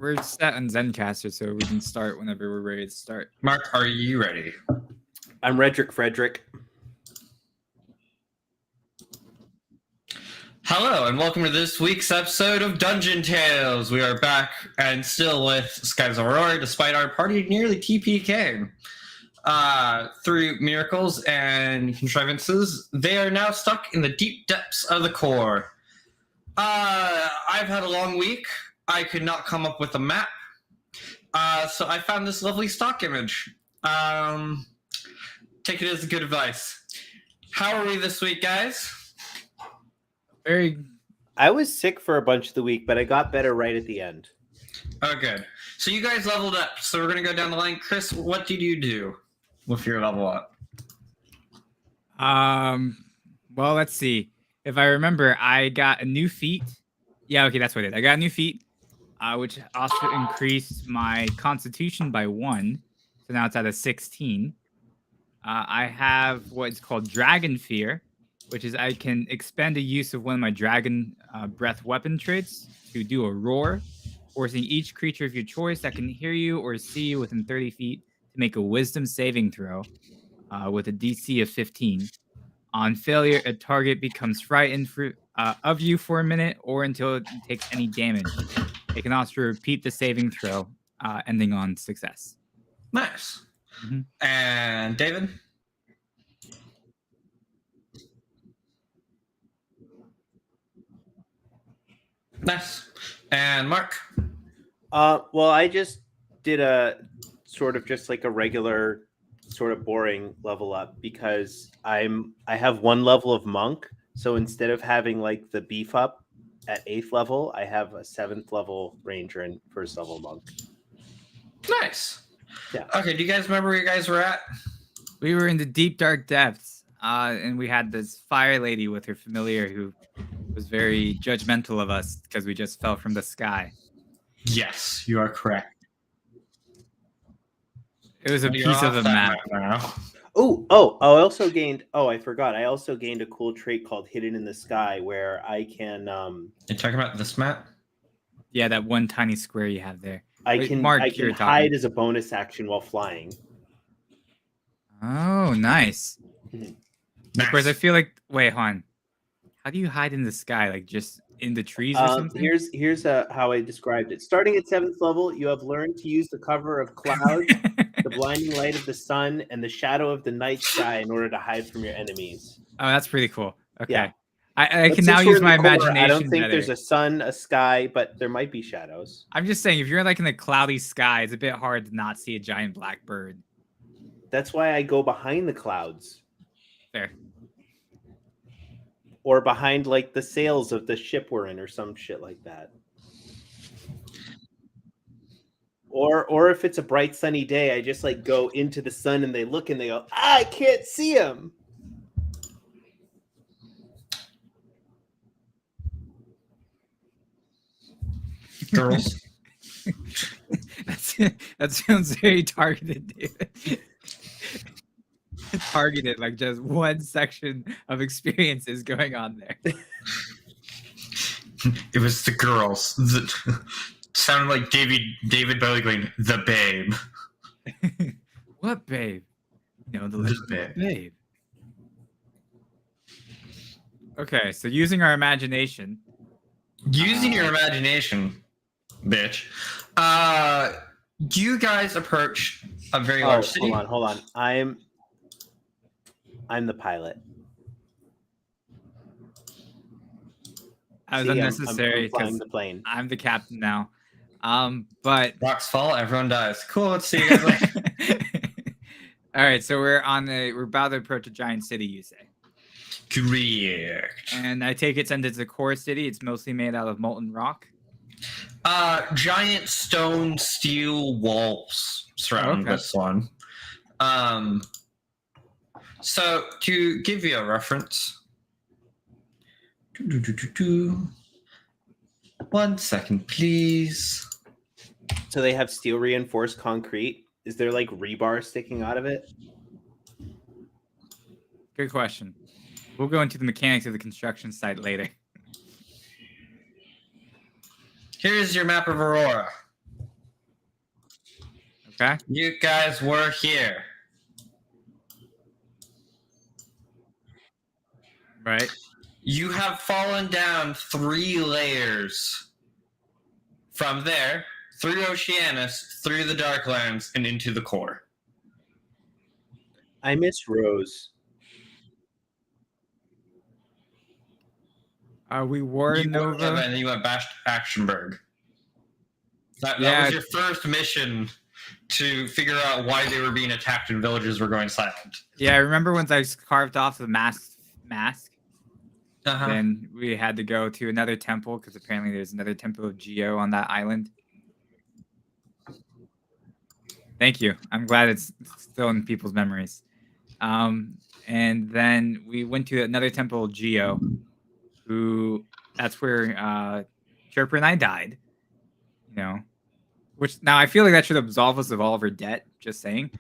we're set on Zencaster, so we can start whenever we're ready to start. Mark, are you ready? I'm Redrick Frederick. Hello, and welcome to this week's episode of Dungeon Tales. We are back and still with Skies of Aurora, despite our party nearly TPK. Through miracles and contrivances, they are now stuck in the deep depths of the core. I've had a long week. I could not come up with a map. So I found this lovely stock image. Take it as good advice. How are we this week, guys? I was sick for a bunch of the week, but I got better right at the end. Oh, good. So you guys leveled up. So we're going to go down the line. Chris, what did you do with your level up? Well, let's see. If I remember, I got a new feat. Yeah, okay, that's what it is. I got a new feat, which also increased my constitution by 1. So now it's at a 16. I have what's called Dragon Fear, which is I can expend the use of one of my Dragon Breath weapon traits to do a roar, forcing each creature of your choice that can hear you or see you within 30 feet to make a Wisdom saving throw with a DC of 15. On failure, a target becomes frightened of you for a minute or until it takes any damage. It can also repeat the saving throw, ending on success. Nice. Mm-hmm. And David? Nice. And Mark? Well, I just did a sort of just like a regular sort of boring level up because I have 1 level of monk. So instead of having like the beef up at 8th level, I have a 7th level ranger and 1st level monk. Nice. Yeah. Okay, do you guys remember where you guys were at? We were in the deep, dark depths, and we had this fire lady with her familiar who was very judgmental of us because we just fell from the sky. Yes, you are correct. It was a piece of a map. Now. I forgot. I also gained a cool trait called Hidden in the Sky where I can... You're talking about this map? Yeah, that one tiny square you have there. I can hide as a bonus action while flying. Oh, nice. Nice. Of course, I feel like... Wait, hon. How do you hide in the sky? Like, just in the trees or something? Here's how I described it. Starting at 7th level, you have learned to use the cover of clouds, the blinding light of the sun, and the shadow of the night sky in order to hide from your enemies. Oh, that's pretty cool. Okay. Yeah. I can now use my imagination. I don't think better. There's a sun, a sky, but there might be shadows. I'm just saying, if you're like in a cloudy sky, it's a bit hard to not see a giant black bird. That's why I go behind the clouds. Fair. Or behind like the sails of the ship we're in or some shit like that. Or if it's a bright sunny day, I just like go into the sun and they look and they go, I can't see him. Girls. That sounds very targeted, David. Targeted, like just one section of experiences going on there. It was the girls. Sounded like David Bowie going, the babe. What babe? No, the babe. Okay, so using our imagination. Using your imagination, bitch. You guys approach a very large city. Hold on. I'm the pilot. That was unnecessary because the plane. I'm the captain now. But rocks fall, everyone dies. Cool. Let's see you guys later. All right, so we're about to approach a giant city. You say? Correct. And I take it since it's a core city, it's mostly made out of molten rock. Giant stone steel walls surround this one. So to give you a reference, 1 second, please. So they have steel reinforced concrete. Is there like rebar sticking out of it? Good question. We'll go into the mechanics of the construction site later. Here's your map of Aurora. Okay. You guys were here. Right. You have fallen down 3 layers from there, through Oceanus, through the Darklands, and into the core. I miss Rose. We were You went Nova. and then you went back to Actionberg. That Yeah. was your first mission to figure out why they were being attacked and villages were going silent. Yeah, I remember once I carved off the mask. Uh-huh. Then we had to go to another temple because apparently there's another temple of Geo on that island. Thank you. I'm glad it's still in people's memories. And then we went to another temple of Geo, that's where Chirper and I died. You know, which now I feel like that should absolve us of all of our debt. Just saying.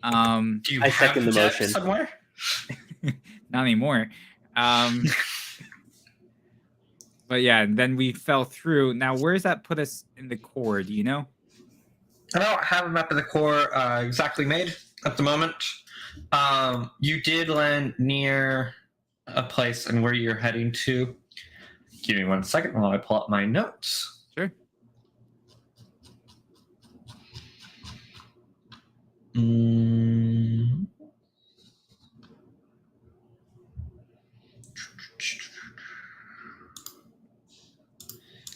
Do you I have second the debt motion. somewhere? Not anymore. But yeah, and then we fell through. Now, where does that put us in the core? Do you know? I don't have a map of the core exactly made at the moment. You did land near a place and where you're heading to. Give me 1 second while I pull up my notes. Sure.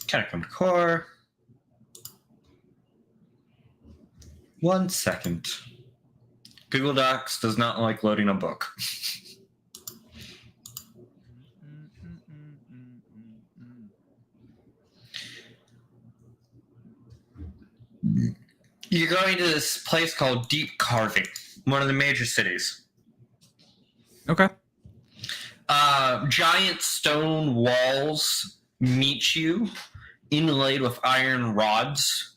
Catacomb core. 1 second. Google Docs does not like loading a book. You're going to this place called Deep Carving, one of the major cities. Okay. Giant stone walls meet you, inlaid with iron rods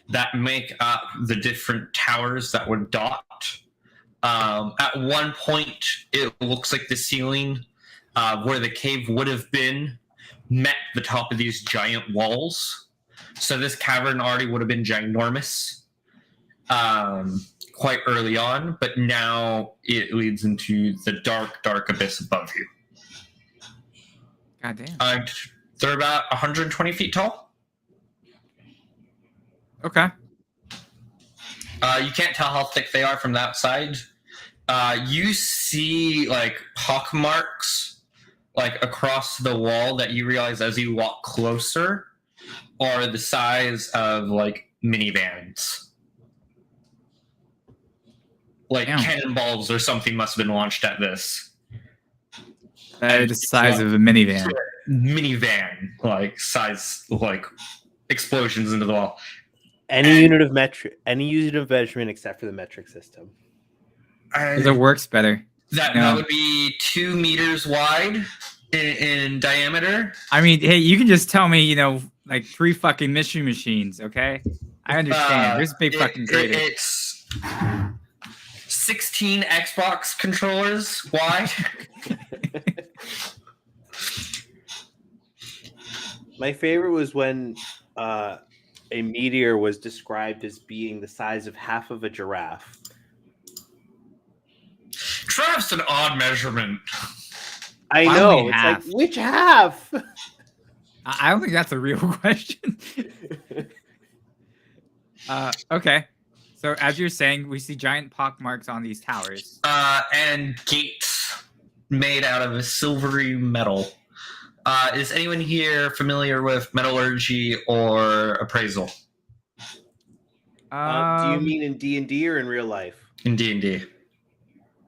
that make up the different towers that would dot. At one point, it looks like the ceiling where the cave would have been met the top of these giant walls. So this cavern already would have been ginormous quite early on, but now it leads into the dark, dark abyss above you. God damn. They're about 120 feet tall. Okay. You can't tell how thick they are from the outside. You see like pock marks like across the wall that you realize as you walk closer are the size of like minivans. Like Damn. cannonballs or something must have been launched at this. That is the size of a minivan. Minivan, like size, like explosions into the wall. Any unit of measurement except for the metric system. Because it works better. That would be 2 meters wide in diameter. I mean, hey, you can just tell me, like 3 fucking mystery machines, okay? I understand. There's a big fucking crater. It's 16 Xbox controllers wide. My favorite was when a meteor was described as being the size of half of a giraffe. Giraffe's an odd measurement. I Why know. only It's half? like, which half? I don't think that's a real question. Okay. So as you're saying, we see giant pock marks on these towers. And gates made out of a silvery metal. Is anyone here familiar with metallurgy or appraisal? Do you mean in D&D or in real life? In D&D.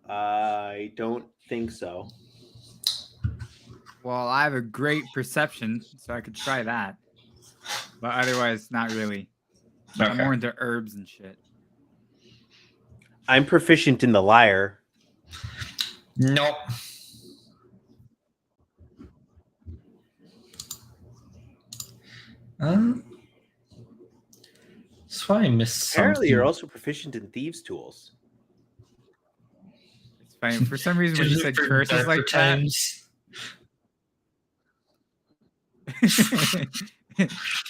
I don't think so. Well, I have a great perception, so I could try that. But otherwise, not really. I'm Okay. more into herbs and shit. I'm proficient in the lyre. Nope. That's why I missed something. Apparently, you're also proficient in thieves' tools. It's fine. For some reason, when you said curses like that,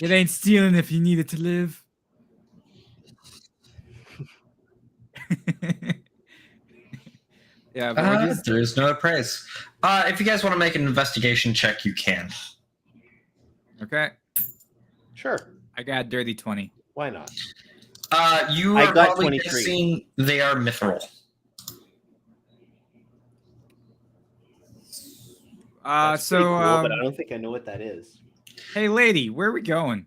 it ain't stealing if you need it to live. Yeah, but we're just There is no praise. If you guys want to make an investigation check, you can. okay. Sure. I got a dirty 20. Why not? You I are got probably 23. guessing they are mithril. That's So pretty cool, but I don't think I know what that is. hey, lady, where are we going?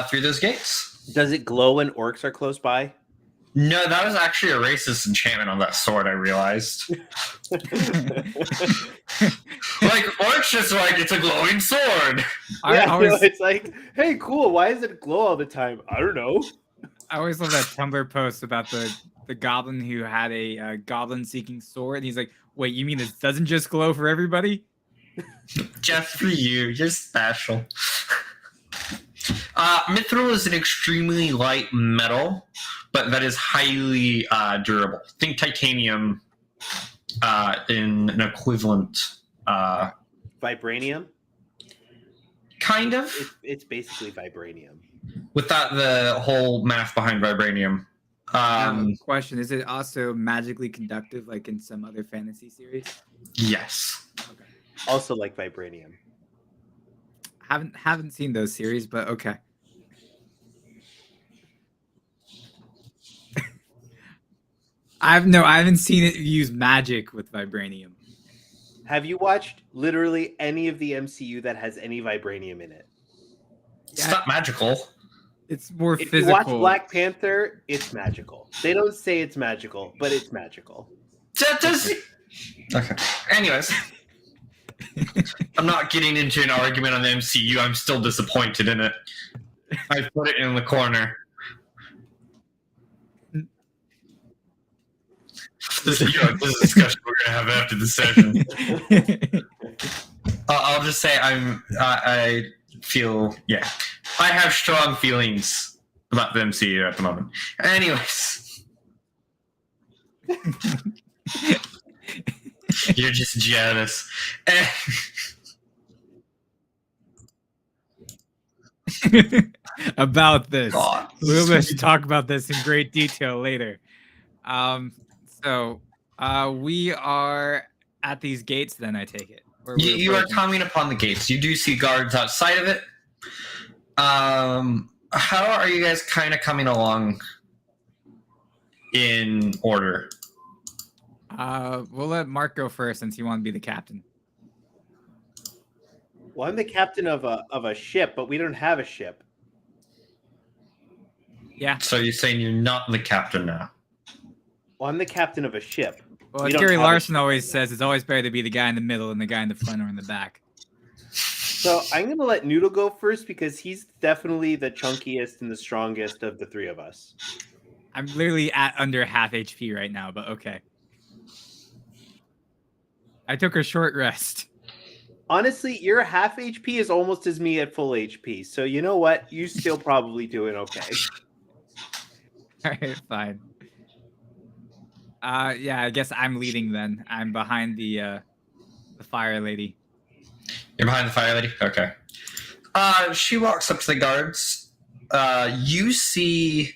Through those gates. Does it glow when orcs are close by? No, that was actually a racist enchantment on that sword, I realized. Like, orcs just like, it's a glowing sword. I always, it's like, hey, cool. Why does it glow all the time? I don't know. I always love that Tumblr post about the goblin who had a goblin seeking sword, and he's like, "Wait, you mean this doesn't just glow for everybody?" Just for you. You're special. Mithril is an extremely light metal, but that is highly durable. Think titanium in an equivalent. Vibranium? Kind of. It's basically vibranium. Without the whole math behind vibranium. Question: is it also magically conductive, like in some other fantasy series? Yes. Okay. Also like vibranium. Haven't seen those series, but okay. I haven't seen it use magic with vibranium. Have you watched literally any of the MCU that has any vibranium in it? It's not magical. It's more If physical. you watch Black Panther, it's magical. They don't say it's magical, but it's magical. That does. Okay. Anyways. I'm not getting into an argument on the MCU. I'm still disappointed in it. I put it in the corner. This is a discussion we're gonna have after the session. I'll just say I feel I have strong feelings about the MCU at the moment. Anyways, you're just jealous. About this. God. We'll talk about this in great detail later. So we are at these gates then, I take it. You are coming upon the gates. You do see guards outside of it. How are you guys kind of coming along in order? We'll let Mark go first since you want to be the captain. Well, I'm the captain of a ship, but we don't have a ship. Yeah. So you're saying you're not the captain now? Well, I'm the captain of a ship. Well, We as don't Gary have a Larson ship always right says, it's always better to be the guy in the middle than the guy in the front or in the back. So I'm going to let Noodle go first because he's definitely the chunkiest and the strongest of the three of us. I'm literally at under half HP right now, but okay. I took a short rest. Honestly, your half HP is almost as me at full HP. So you know what? You still probably doing okay. All right, fine. Yeah, I guess I'm leading then. I'm behind the fire lady. You're behind the fire lady? Okay. She walks up to the guards. You see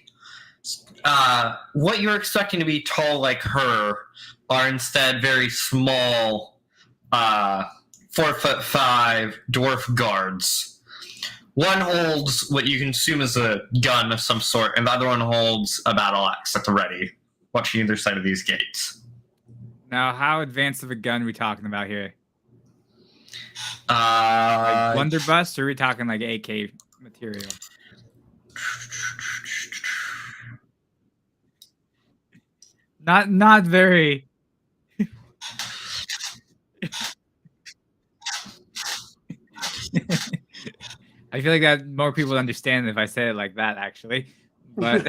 what you're expecting to be tall like her are instead very small 4'5" dwarf guards. One holds what you can assume is a gun of some sort, and the other one holds a battle axe at the ready, watching either side of these gates. Now, how advanced of a gun are we talking about here? Uh, Like blunderbuss, or are we talking like AK material? Not very. I feel like that more people would understand if I said it like that, actually. But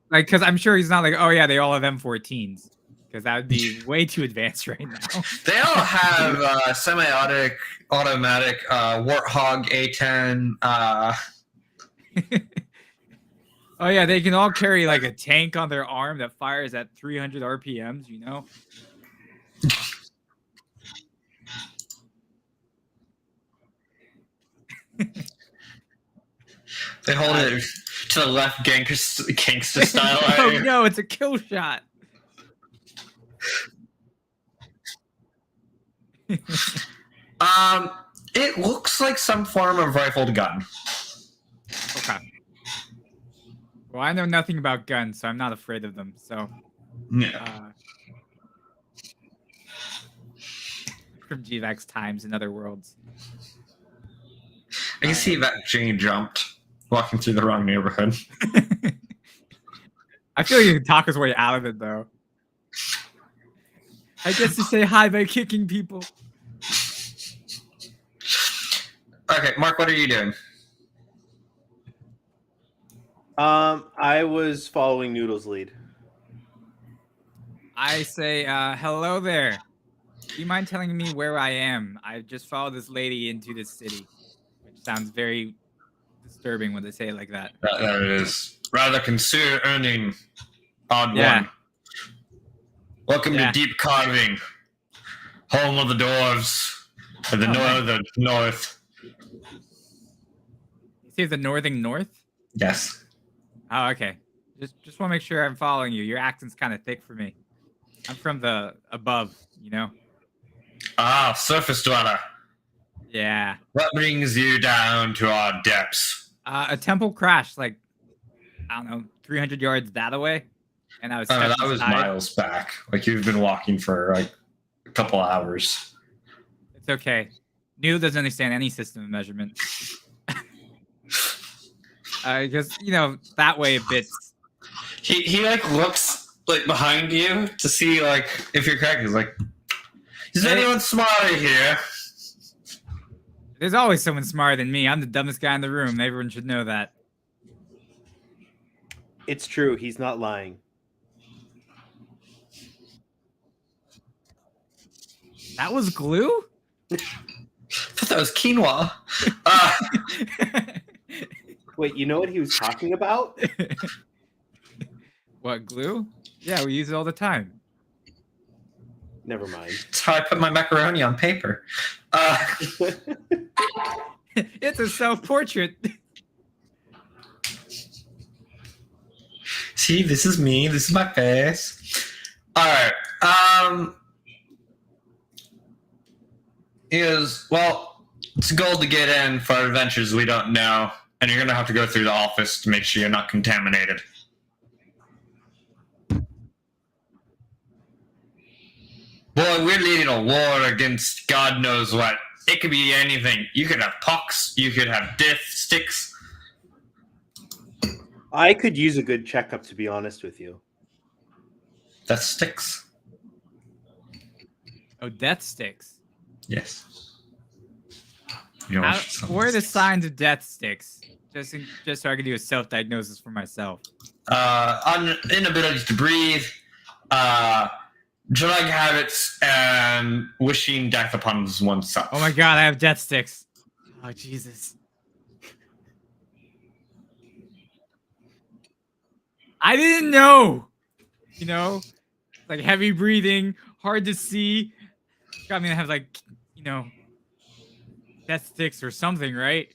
like, because I'm sure he's not like, oh yeah, they all have M14s, because that would be way too advanced right now. They all have semi-automatic Warthog A10. Oh yeah, they can all carry like a tank on their arm that fires at 300 RPMs. You know. They hold it to the left, gangster style. Oh no, it's a kill shot. It looks like some form of rifled gun. Okay. Well, I know nothing about guns, so I'm not afraid of them. So, Yeah. From GVAX times in other worlds. I can see that Jane jumped, walking through the wrong neighborhood. I feel like he can talk his way out of it, though. I guess to say hi by kicking people. Okay, Mark, what are you doing? I was following Noodle's lead. I say, hello there. Do you mind telling me where I am? I just followed this lady into this city, which sounds very disturbing when they say it like that. That is rather concerning. Odd one. Welcome to Deep Carving, home of the dwarves, of the north. You say the northern north? Yes. Oh, okay. Just want to make sure I'm following you. Your accent's kind of thick for me. I'm from the above, you know? Ah, surface dweller. Yeah. What brings you down to our depths? A temple crashed, like, I don't know, 300 yards that away. And I was that was miles back. Like, you've been walking for, like, a couple hours. It's okay. Noodle doesn't understand any system of measurement. Because, you know, that way it bits. He like, looks, like, behind you to see, like, if you're correct. He's like, is anyone smarter here? There's always someone smarter than me. I'm the dumbest guy in the room. Everyone should know that. It's true. He's not lying. That was glue? I thought that was quinoa. Wait, you know what he was talking about? What, glue? Yeah, we use it all the time. Never mind. That's how I put my macaroni on paper. It's a self-portrait. See, this is me. This is my face. All right. It's a goal to get in for adventures we don't know, and you're gonna have to go through the office to make sure you're not contaminated. Boy, we're leading a war against God knows what. It could be anything. You could have pox. You could have death sticks. I could use a good checkup, to be honest with you. That sticks. Oh, death sticks. Yes. Where are the signs of death sticks? Just so I can do a self-diagnosis for myself. Inability to breathe, drug habits, and wishing death upon oneself. Oh my god, I have death sticks. Oh, Jesus. I didn't know. You know, like heavy breathing, hard to see. Got me to have, like, you know, death sticks or something, right?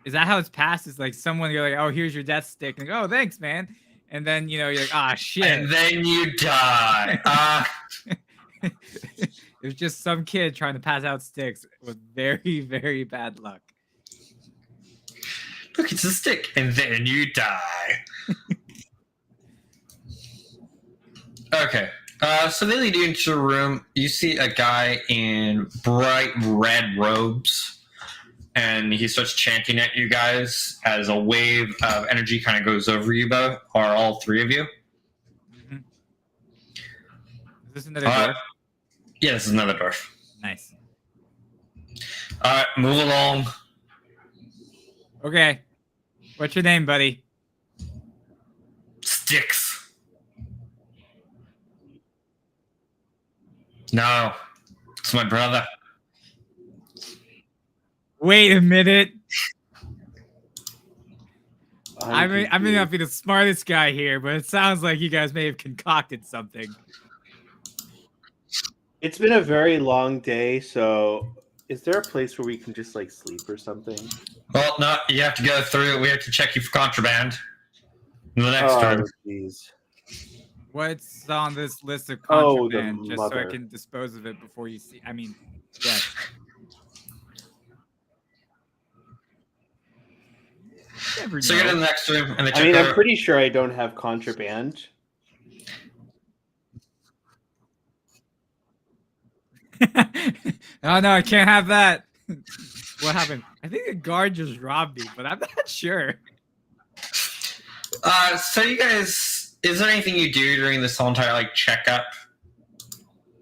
Is that how it's passed? It's like someone, you're like, oh, here's your death stick. And oh, thanks, man. And then, you know, you're like, ah, shit. And then you die. There's just some kid trying to pass out sticks with very, very bad luck. Look, it's a stick. And then you die. Okay. So they lead you into a room. You see a guy in bright red robes. And he starts chanting at you guys as a wave of energy kind of goes over you both, or all three of you. Mm-hmm. Is this another dwarf? Yeah, this is another dwarf. Nice. All right, move along. Okay. What's your name, buddy? Sticks. No, it's my brother. Wait a minute. I may not be the smartest guy here, but it sounds like you guys may have concocted something. It's been a very long day, so is there a place where we can just like sleep or something? Well, no, you have to go through. We have to check you for contraband. In the next room. Oh, jeez. What's on this list of Oh, the contraband, just so I mother. can dispose of it before you see? I mean, yeah. Never So you're in know. the next room, and they check I mean, I'm out- pretty sure I don't have contraband. Oh no, I can't have that. What happened? I think a guard just robbed me, but I'm not sure. So you guys, is there anything you do during this whole entire like checkup?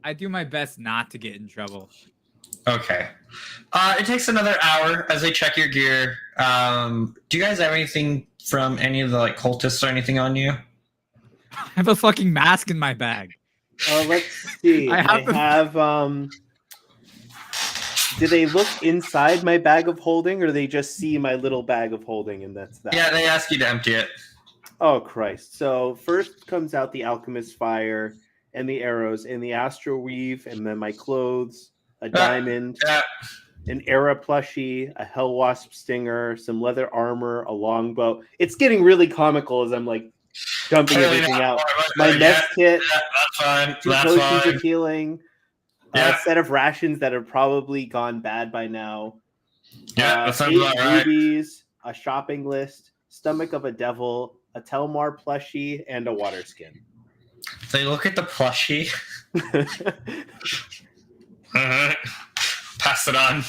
I do my best not to get in trouble. Okay. It takes another hour as they check your gear. Do you guys have anything from any of the like cultists or anything on you? I have a fucking mask in my bag. Let's see. I have Do they look inside my bag of holding, or do they just see my little bag of holding, and that's that? Yeah, they ask you to empty it. Oh Christ! So first comes out the alchemist fire and the arrows and the astral weave, and then my clothes, a diamond, Yeah. an Era plushie, a hell wasp stinger, some leather armor, a longbow. It's getting really comical as I'm like dumping everything out. My nest kit, Yeah, that's fine. 2 That's potions fine. of healing, Yeah. a set of rations that have probably gone bad by now. Yeah, that sounds 8 about right. rubies, a shopping list, stomach of a devil, a Telmar plushie, and a water skin. They look at the plushie. Pass it on.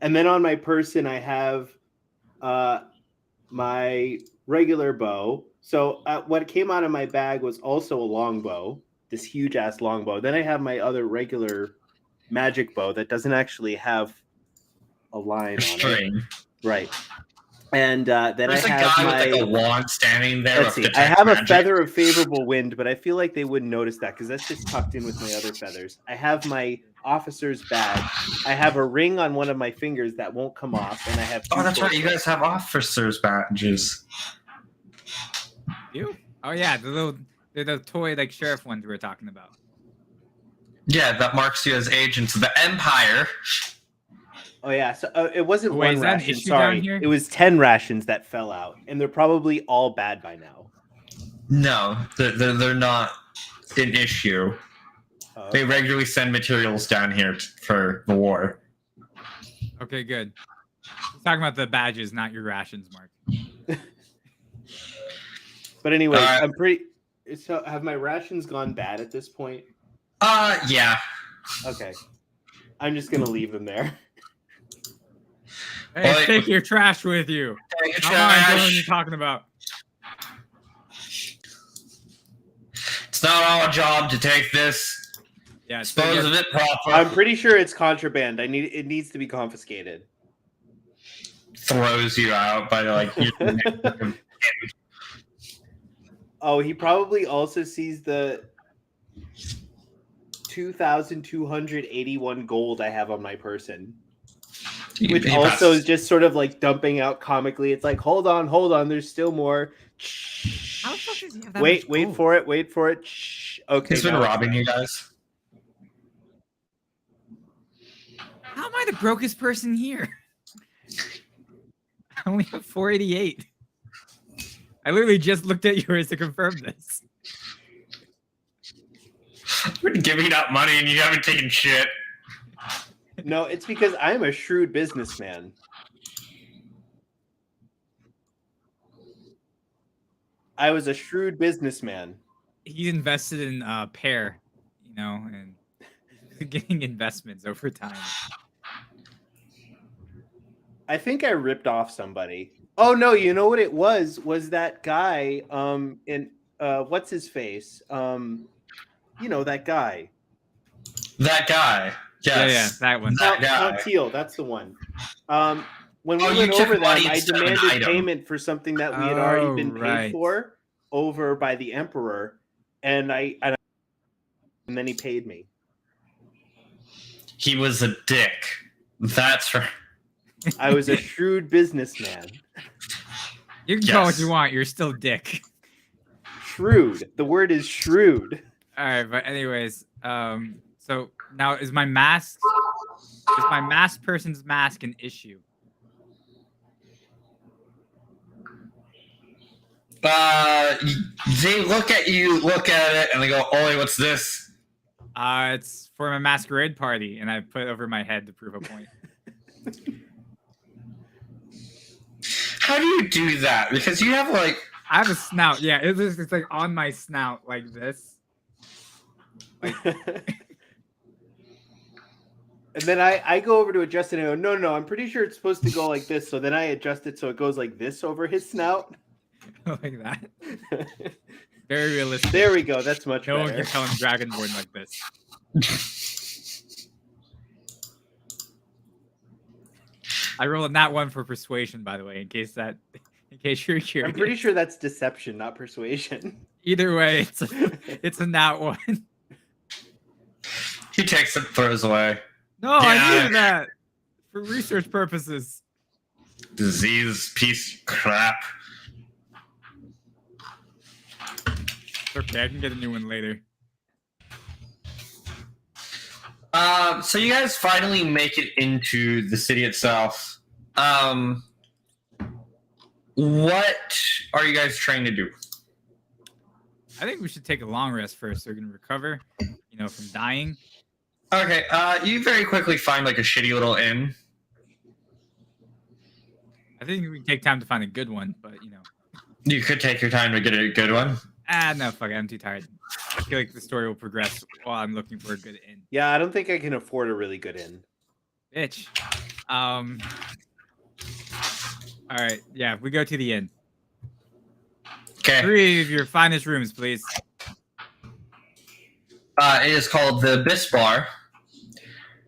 And then on my person, I have my regular bow. So what came out of my bag was also a longbow, this huge ass longbow. Then I have my other regular magic bow that doesn't actually have a line on it. String. Right. And then There's I a have guy my. with like a wand standing there. Let's with see. I detect have a magic. feather of favorable wind, but I feel like they wouldn't notice that because that's just tucked in with my other feathers. I have my officer's badge. I have a ring on one of my fingers that won't come off, and I have. Oh, that's right. You bracelets. guys have officers' badges. You? Oh yeah, they're the toy like sheriff ones we were talking about. Yeah, that marks you as agents of the Empire. Oh yeah, so it wasn't Wait, one is that an ration. issue down Sorry, here? it was 10 rations that fell out, and they're probably all bad by now. No, they're not an issue. They regularly send materials down here for the war. Okay, good. He's talking about the badges, not your rations, Mark. But anyway, All right. I'm pretty. So have my rations gone bad at this point? Yeah. Okay, I'm just gonna leave them there. Hey, Well, take your trash with you. Take a Come on, I know what trash. you're talking about. It's not our job to take this. Yeah, Dispose of it proper. I'm pretty sure it's contraband. It needs to be confiscated. Throws you out by like. Oh, he probably also sees the 2,281 gold I have on my person. Which also is just sort of like dumping out comically. It's like, hold on, there's still more. How the fuck does he have that Wait much gold? for it. Shh. Okay. He's been now it's robbing done. you guys. How am I the brokest person here? I only have 488. I literally just looked at yours to confirm this. We're giving out money and you haven't taken shit. No, it's because I'm a shrewd businessman. I was a shrewd businessman. He invested in Pear, you know, and getting investments over time. I think I ripped off somebody. Oh no, you know what it was? Was that guy in what's his face? You know that guy. That guy. Yeah, Yes. that one. That guy. Not Teal, that's the one. When we Oh, you went took over them, money I instead of an demanded item. payment for something that we had already been paid right. for over by the Emperor, and then he paid me. He was a dick. That's right. I was a shrewd businessman. You can call what Yes. you want. You're still dick. Shrewd. The word is shrewd. right, but anyways, so now is my masked person's mask an issue? They look at you, look at it, and they go, "Ollie, what's this?" It's for my masquerade party, and I put it over my head to prove a point. How do you do that? Because you have like I have a snout. Yeah, it's like on my snout like this. And then I go over to adjust it and I go, no, I'm pretty sure it's supposed to go like this. So then I adjust it so it goes like this over his snout. Like that. Very realistic. There we go. That's much No better. one can tell him Dragonborn like this. I rolled a nat 1 for persuasion, by the way, in case you're curious. I'm pretty sure that's deception, not persuasion. Either way, it's a nat 1. he takes it, throws away. No, I Yeah. needed that for research purposes. Disease piece of crap. Okay, I can get a new one later. So you guys finally make it into the city itself. What are you guys trying to do? I think we should take a long rest first so we can recover, from dying. Okay, you very quickly find like a shitty little inn. I think we can take time to find a good one, but You could take your time to get a good one. no, fuck it, I'm too tired. I feel like the story will progress while I'm looking for a good inn. Yeah, I don't think I can afford a really good inn. Bitch. All right, yeah, we go to the inn. Okay. 3 of your finest rooms, please. It is called the Abyss Bar.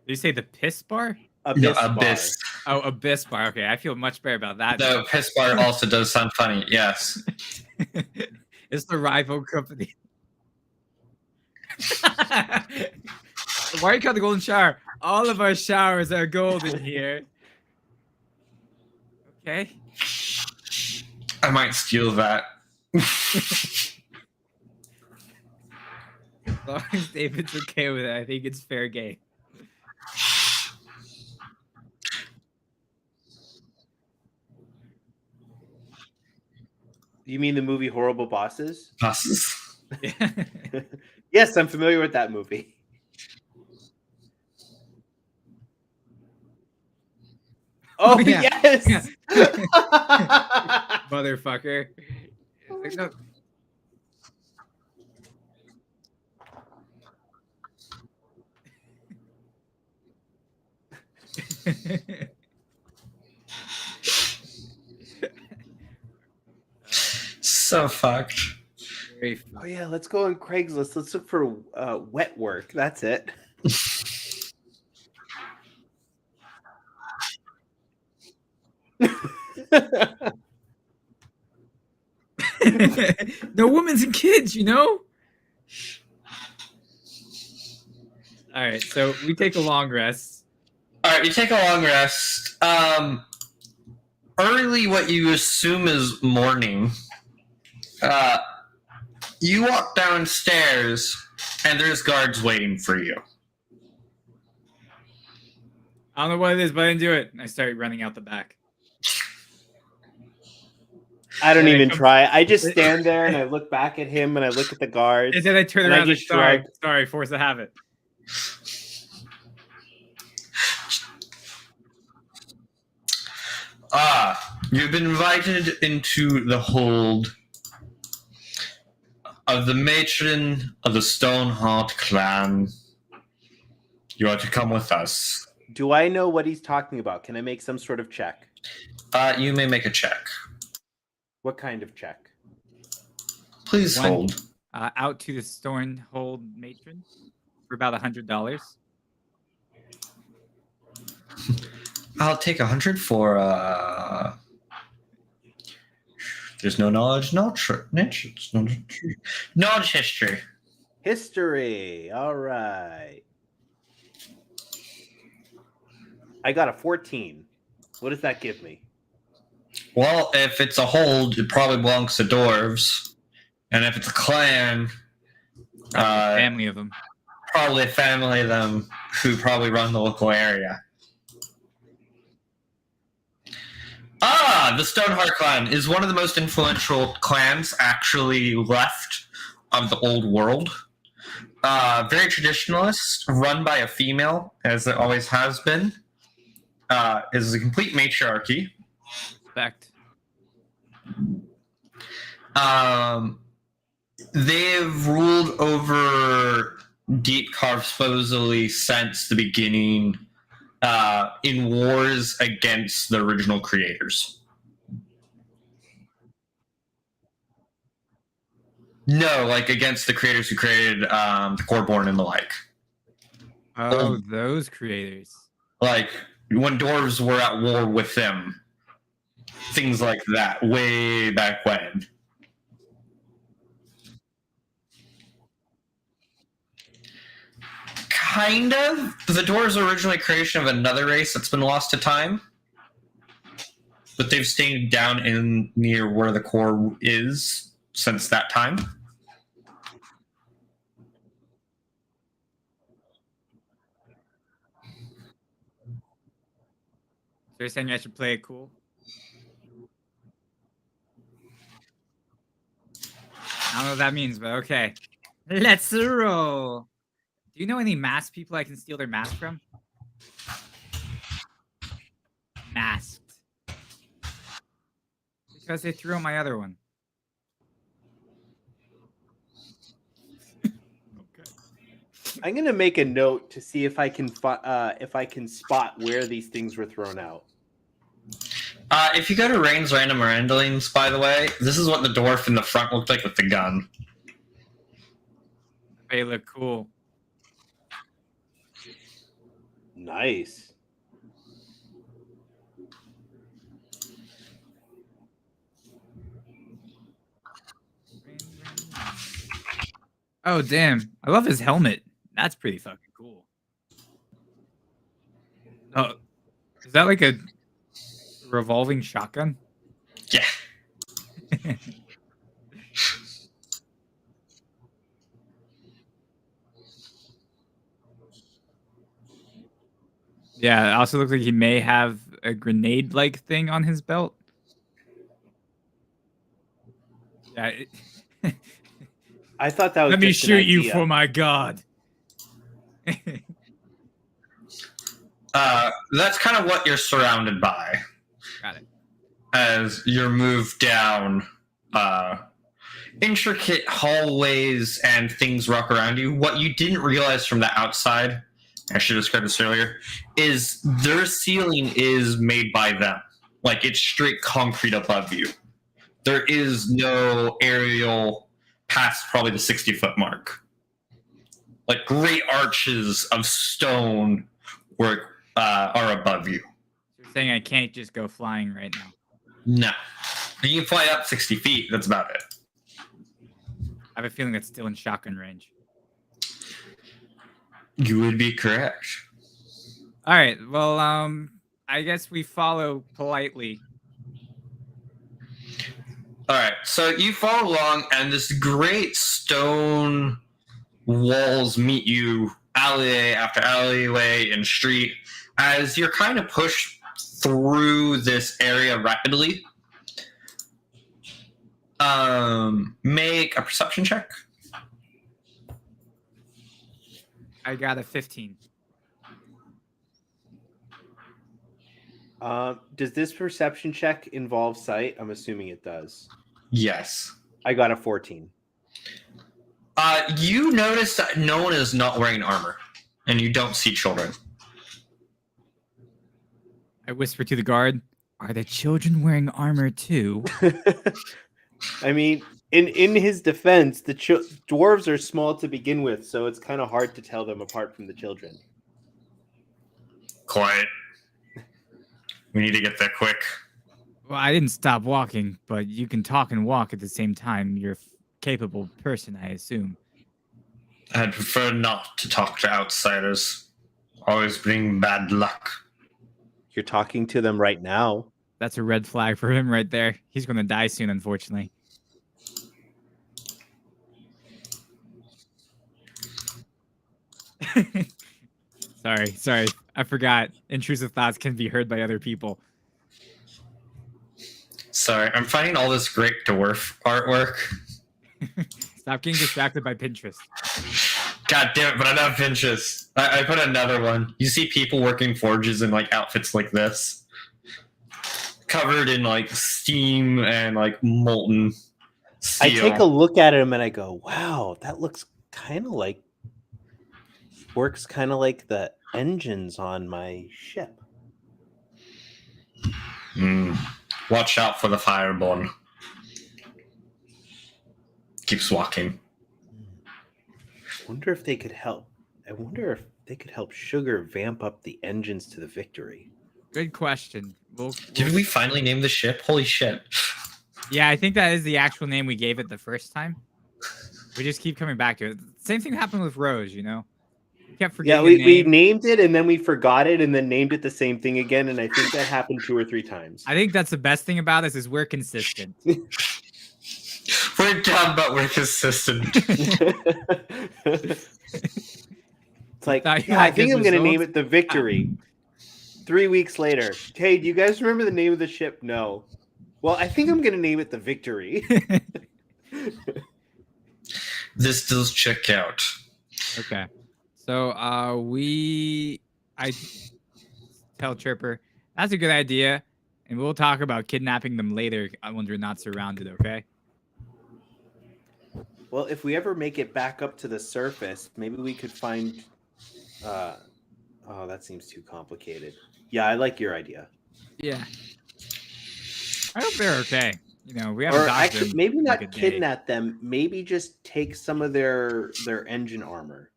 Did you say the piss bar? Abyss. Abyss. Oh, Abyss bar. Okay, I feel much better about that. The Abyss Bar also does sound funny. Yes. It's the rival company. Why are you called the golden shower? All of our showers are golden here. Okay. I might steal that. As long as David's okay with it, I think it's fair game. You mean the movie Horrible Bosses? Bosses. Yeah. Yes, I'm familiar with that movie. Oh, Yeah. yes. Motherfucker. It's like, no. So fucked. Very Oh yeah, let's go on Craigslist. Let's look for wet work. That's it. No women's and kids, All right, so we take a long rest. All right, you take a long rest. Early, what you assume is morning. You walk downstairs, and there's guards waiting for you. I don't know what it is, but I didn't do it. I start running out the back. I don't even try. I just stand there and I look back at him and I look at the guards. And then I turn And I around and just sorry, force of habit. You've been invited into the hold of the matron of the Stoneheart clan. You are to come with us. Do I know what he's talking about? Can I make some sort of check? You may make a check. What kind of check? Please One. hold. Out to the Stonehold matron for about $100. I'll take 100 for there's no knowledge, knowledge history. History. All right. I got a 14. What does that give me? Well, if it's a hold, it probably belongs to dwarves. And if it's a clan, Family of them. Probably a family of them who probably run the local area. The Stoneheart clan is one of the most influential clans actually left of the old world. Very traditionalist, run by a female, as it always has been. Is a complete matriarchy. Respect. They've ruled over Deep Carve supposedly since the beginning in wars against the original creators. No, like against the creators who created the Coreborn and the like. Oh, those creators. Like when dwarves were at war with them. Things like that, way back when. Kind of. The dwarves are originally a creation of another race that's been lost to time. But they've stayed down in near where the core is since that time. So you're saying I should play it cool? I don't know what that means, but okay. Let's roll. Do you know any masked people I can steal their mask from? Masked. Because they threw my other one. Okay. I'm gonna make a note to see if I can spot where these things were thrown out. If you go to Rain's Random Ramblings, by the way, this is what the dwarf in the front looked like with the gun. They look cool. Nice. Oh, damn. I love his helmet. That's pretty fucking cool. Oh, is that like a revolving shotgun? Yeah. Yeah, it also looks like he may have a grenade-like thing on his belt. Yeah. I thought that was Let me just an shoot you idea. for my god. That's kind of what you're surrounded by. Got it. As you're moved down intricate hallways and things rock around you. What you didn't realize from the outside, I should have described this earlier, is their ceiling is made by them. Like it's straight concrete above you. There is no aerial past probably the 60-foot mark. Like great arches of stone are above you. So you're saying I can't just go flying right now? No. You can fly up 60 feet. That's about it. I have a feeling that's still in shotgun range. You would be correct. All right. Well, I guess we follow politely. All right. So you follow along, and this great stone walls meet you alleyway after alleyway and street as you're kind of pushed through this area rapidly. Make a perception check. I got a 15. Does this perception check involve sight? I'm assuming it does. Yes. I got a 14. You notice that no one is not wearing armor, and you don't see children. I whisper to the guard, "Are the children wearing armor too?" I mean, in his defense, the dwarves are small to begin with, so it's kind of hard to tell them apart from the children. Quiet. We need to get there quick. Well, I didn't stop walking, but you can talk and walk at the same time. You're a capable person, I assume. I'd prefer not to talk to outsiders. Always bring bad luck. You're talking to them right now. That's a red flag for him right there. He's going to die soon, unfortunately. Sorry. I forgot. Intrusive thoughts can be heard by other people. Sorry, I'm finding all this great dwarf artwork. Stop getting distracted by Pinterest. God damn it, but I don't have Pinterest. I put another one. You see people working forges in like outfits like this, covered in like steam and like molten steel. I take a look at him and I go, wow, that looks kind of like, works kind of like the engines on my ship. Watch out for the fireborn. Keeps walking. I wonder if they could help. I wonder if they could help Sugar vamp up the engines to the victory. Good question. Did we finally name the ship? Holy shit. Yeah, I think that is the actual name we gave it the first time. We just keep coming back to it. Same thing happened with Rose, you know? We kept forgetting we named it and then we forgot it and then named it the same thing again. And I think that happened 2 or 3 times. I think that's the best thing about us is we're consistent. We're dumb, but we're consistent. It's like, I think I'm going to name it the Victory. 3 weeks later. Hey, do you guys remember the name of the ship? No. Well, I think I'm going to name it the Victory. This does check out. Okay. So I tell Chirper, that's a good idea. And we'll talk about kidnapping them later when we're not surrounded, okay? Well, if we ever make it back up to the surface, maybe we could find... oh, that seems too complicated. Yeah, I like your idea. Yeah. I hope they're okay. You know, we have a actually, maybe not kidnap them. Maybe just take some of their engine armor.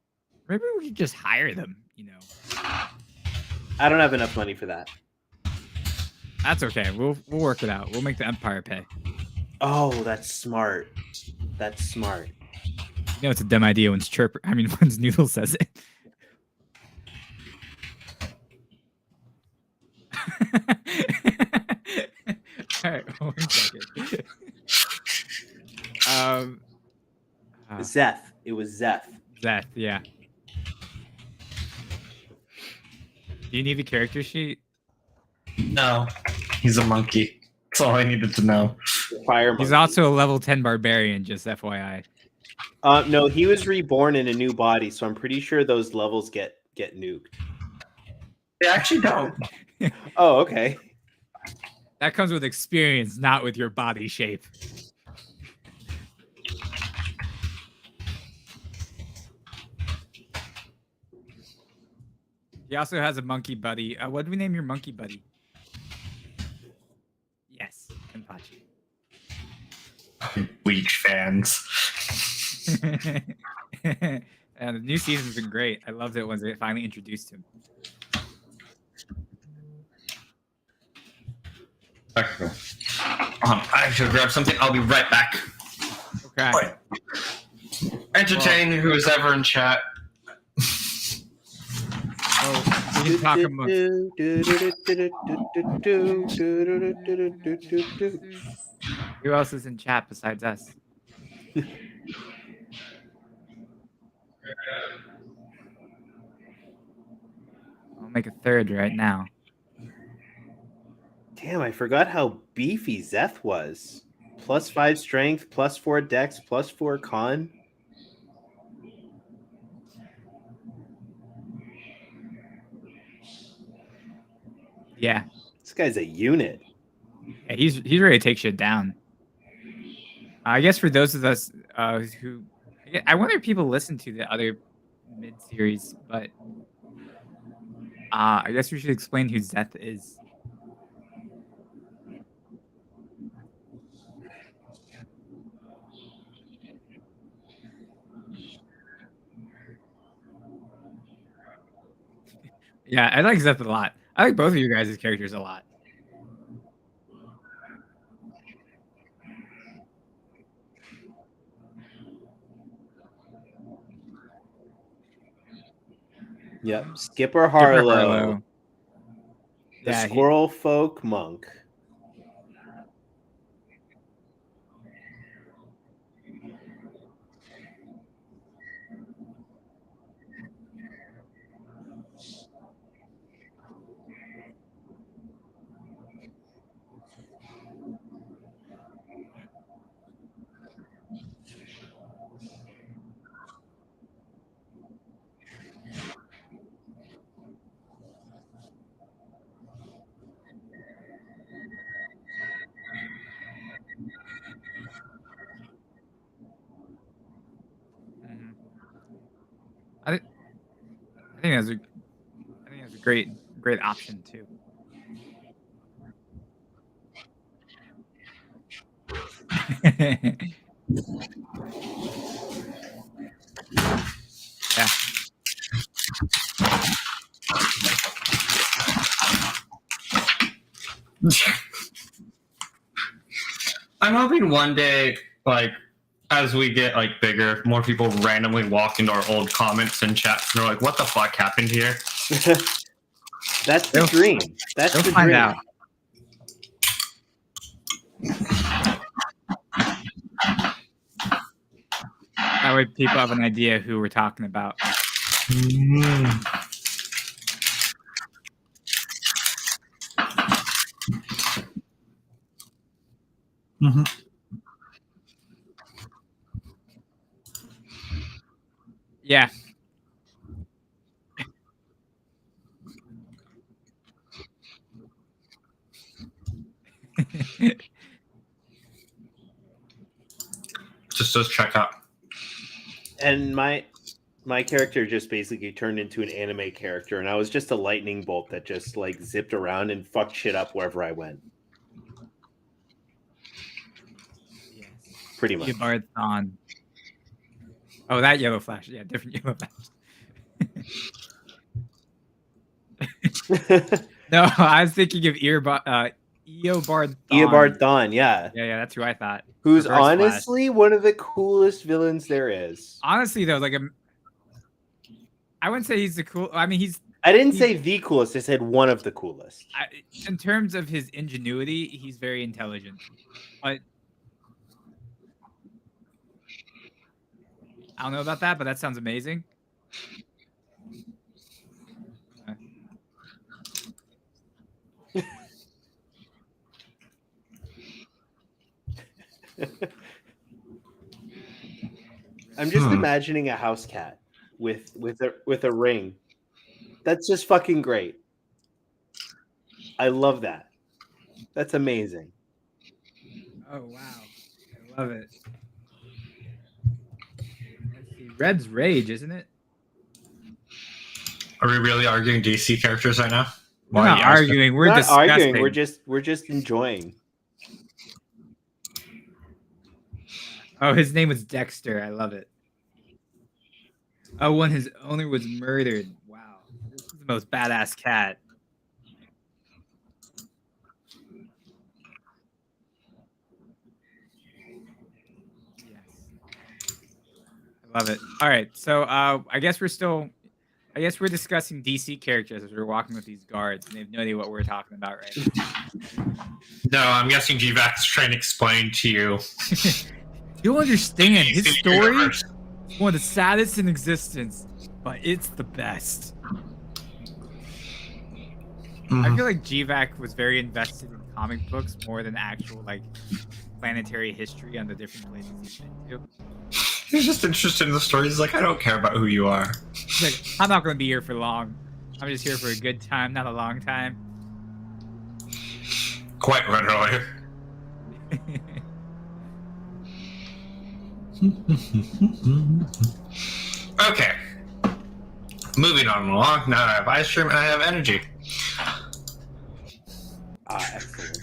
Maybe we could just hire them, you know. I don't have enough money for that. That's okay. We'll work it out. We'll make the Empire pay. Oh, that's smart. That's smart. You know, it's a dumb idea when when Noodle says it. All right, 1 second. Zeth. It was Zeth. Zeth, yeah. Do you need the character sheet? No, he's a monkey. That's all I needed to know. Fire He's monkey. also a level 10 barbarian, just FYI. No, he was reborn in a new body, so I'm pretty sure those levels get nuked. They actually don't. Oh, okay. That comes with experience, not with your body shape. He also has a monkey buddy. What do we name your monkey buddy? Yes, Kenpachi. Bleach fans. And the new season's been great. I loved it when they finally introduced him. Okay. I should grab something. I'll be right back. Okay. Right. Entertain who's ever in chat. Oh, we can talk amongst. Who else is in chat besides us? I'll make a third right now. Damn, I forgot how beefy Zeth was. +5 strength, +4 dex, +4 con. Yeah. This guy's a unit. Yeah, he's ready to take shit down. I guess for those of us who, I wonder if people listen to the other mid-series, but I guess we should explain who Zeth is. Yeah, I like Zeth a lot. I like both of you guys' characters a lot. Yep. Skipper Harlow. The Yeah, Squirrel Folk Monk. I think that's a great option too. Yeah. I'm hoping one day, like, as we get like bigger, more people randomly walk into our old comments and chats and they're like, "What the fuck happened here?" That's the dream. That's They'll the find dream. out. That way people have an idea who we're talking about. Mm-hmm. Yeah. Just does check out. And my character just basically turned into an anime character, and I was just a lightning bolt that just like zipped around and fucked shit up wherever I went. Yes. Pretty much. Eobard-thon. Oh, that yellow flash. Yeah, different yellow flash. No, I was thinking of Eobard-thon. Eobard-thon, yeah. Yeah, that's who I thought. Who's Reverse honestly one of the coolest villains there is. Honestly, though, like I wouldn't say he's the cool. I mean, I didn't say the coolest. I said one of the coolest. In terms of his ingenuity, he's very intelligent. But I don't know about that, but that sounds amazing. I'm just imagining a house cat with a ring. That's just fucking great. I love that. That's amazing. Oh wow, I love it. Let's see, Red's Rage, isn't it? Are we really arguing DC characters right now? We're not arguing. We're not discussing. arguing. We're just enjoying. Oh, his name was Dexter. I love it. Oh, when his owner was murdered. Wow, this is the most badass cat. Love it. All right, so I guess we're discussing DC characters as we're walking with these guards, and they have no idea what we're talking about right now. No, I'm guessing GVAC's trying to explain to you. You'll understand. His story is one of the saddest in existence, but it's the best. Mm-hmm. I feel like GVAC was very invested in comic books more than actual like planetary history on the different places he's been to. He's just interested in the stories. He's like, I don't care about who you are. He's like, I'm not going to be here for long. I'm just here for a good time, not a long time. Quite literally. Okay. Moving on along. Now I have ice cream and I have energy. Excellent.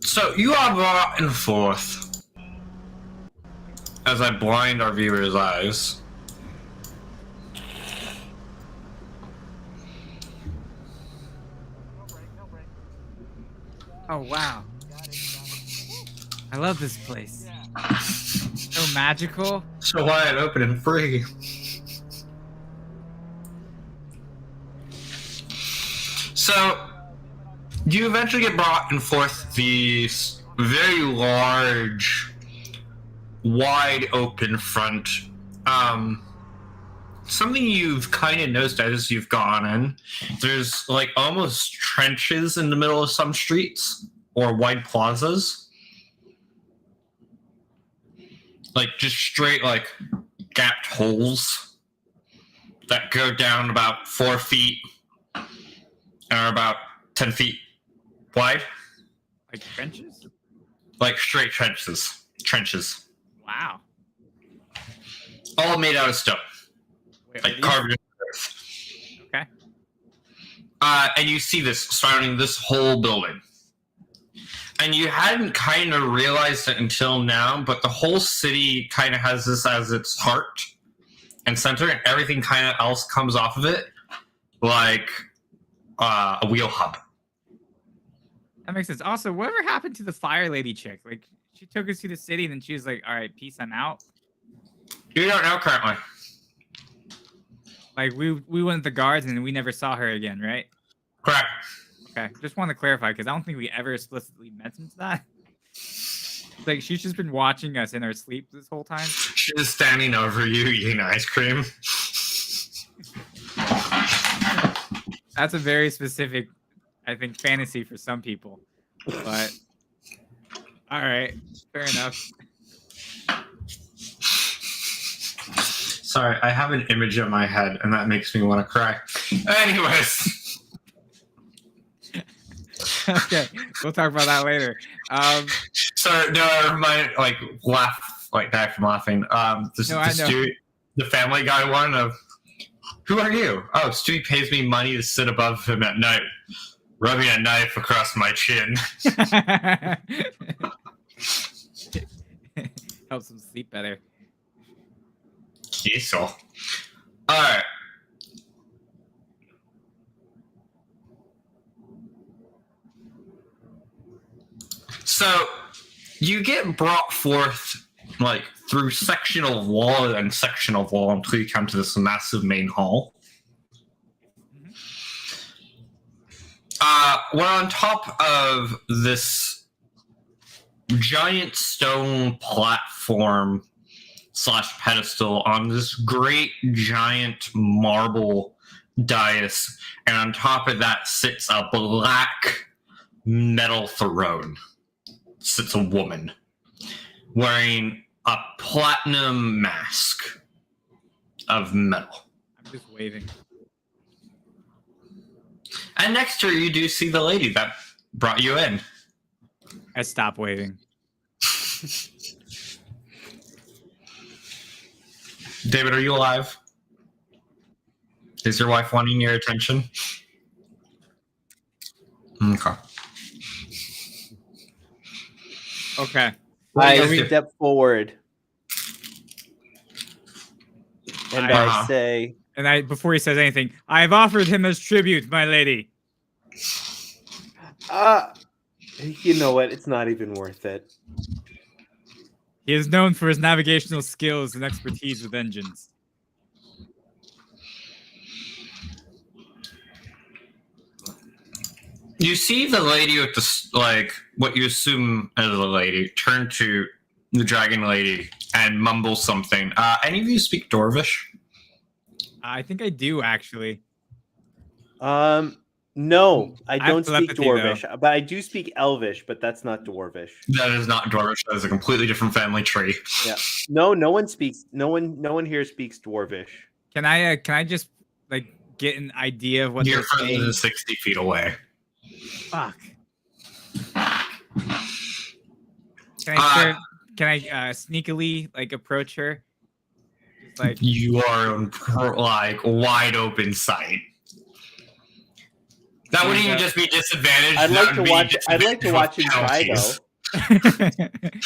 So you are brought and forth as I blind our viewers' eyes. Oh wow. I love this place. So magical. So wide open and free. So you eventually get brought and forth these very large, wide open front. Something you've kind of noticed as you've gone in, there's like almost trenches in the middle of some streets or wide plazas. Like just straight like gapped holes that go down about 4 feet and are about 10 feet wide. Like trenches? Like straight trenches. Wow. All made out of stone. Wait, like carved into the earth. Okay. And you see this surrounding this whole building. And you hadn't kind of realized it until now, but the whole city kind of has this as its heart and center, and everything kind of else comes off of it, like a wheel hub. That makes sense. Also, whatever happened to the fire lady chick? Like, she took us to the city, and then she was like, "All right, peace, I'm out." You don't know currently. Like, we went with the guards, and we never saw her again, right? Correct. Okay, just want to clarify because I don't think we ever explicitly mentioned that. Like, she's just been watching us in our sleep this whole time. She's standing over you eating ice cream. That's a very specific, I think, fantasy for some people. But all right, fair enough. Sorry, I have an image in my head, and that makes me want to cry. Anyways. Okay, we'll talk about that later. Sorry, no, I remind die from laughing. Stewie, the Family Guy one of, who are you? Oh, Stewie pays me money to sit above him at night, rubbing a knife across my chin. Helps him sleep better. Kiesel. All right. So you get brought forth like through sectional wall and sectional wall until you come to this massive main hall. We're on top of this giant stone platform / pedestal on this great giant marble dais, and on top of that sits a black metal throne. Sits a woman wearing a platinum mask of metal. I'm just waving. And next to her, you do see the lady that brought you in. I stop waving. David, are you alive? Is your wife wanting your attention? Okay. Okay. I step forward and I say, and before he says anything, I've offered him as tribute, my lady. You know what? It's not even worth it. He is known for his navigational skills and expertise with engines. You see the lady with the, what you assume is the lady, turn to the dragon lady and mumble something. Any of you speak Dwarvish? I think I do, actually. No, I don't speak telepathy, Dwarvish, but I do speak Elvish, but that's not Dwarvish. That is not Dwarvish. That is a completely different family tree. Yeah. No one speaks. No one here speaks Dwarvish. Can I just get an idea of what You're they're further saying? than 60 feet away. Fuck. Can I sneakily approach her? Just you are on wide open sight. That wouldn't even just be disadvantage. I'd like to watch him try though.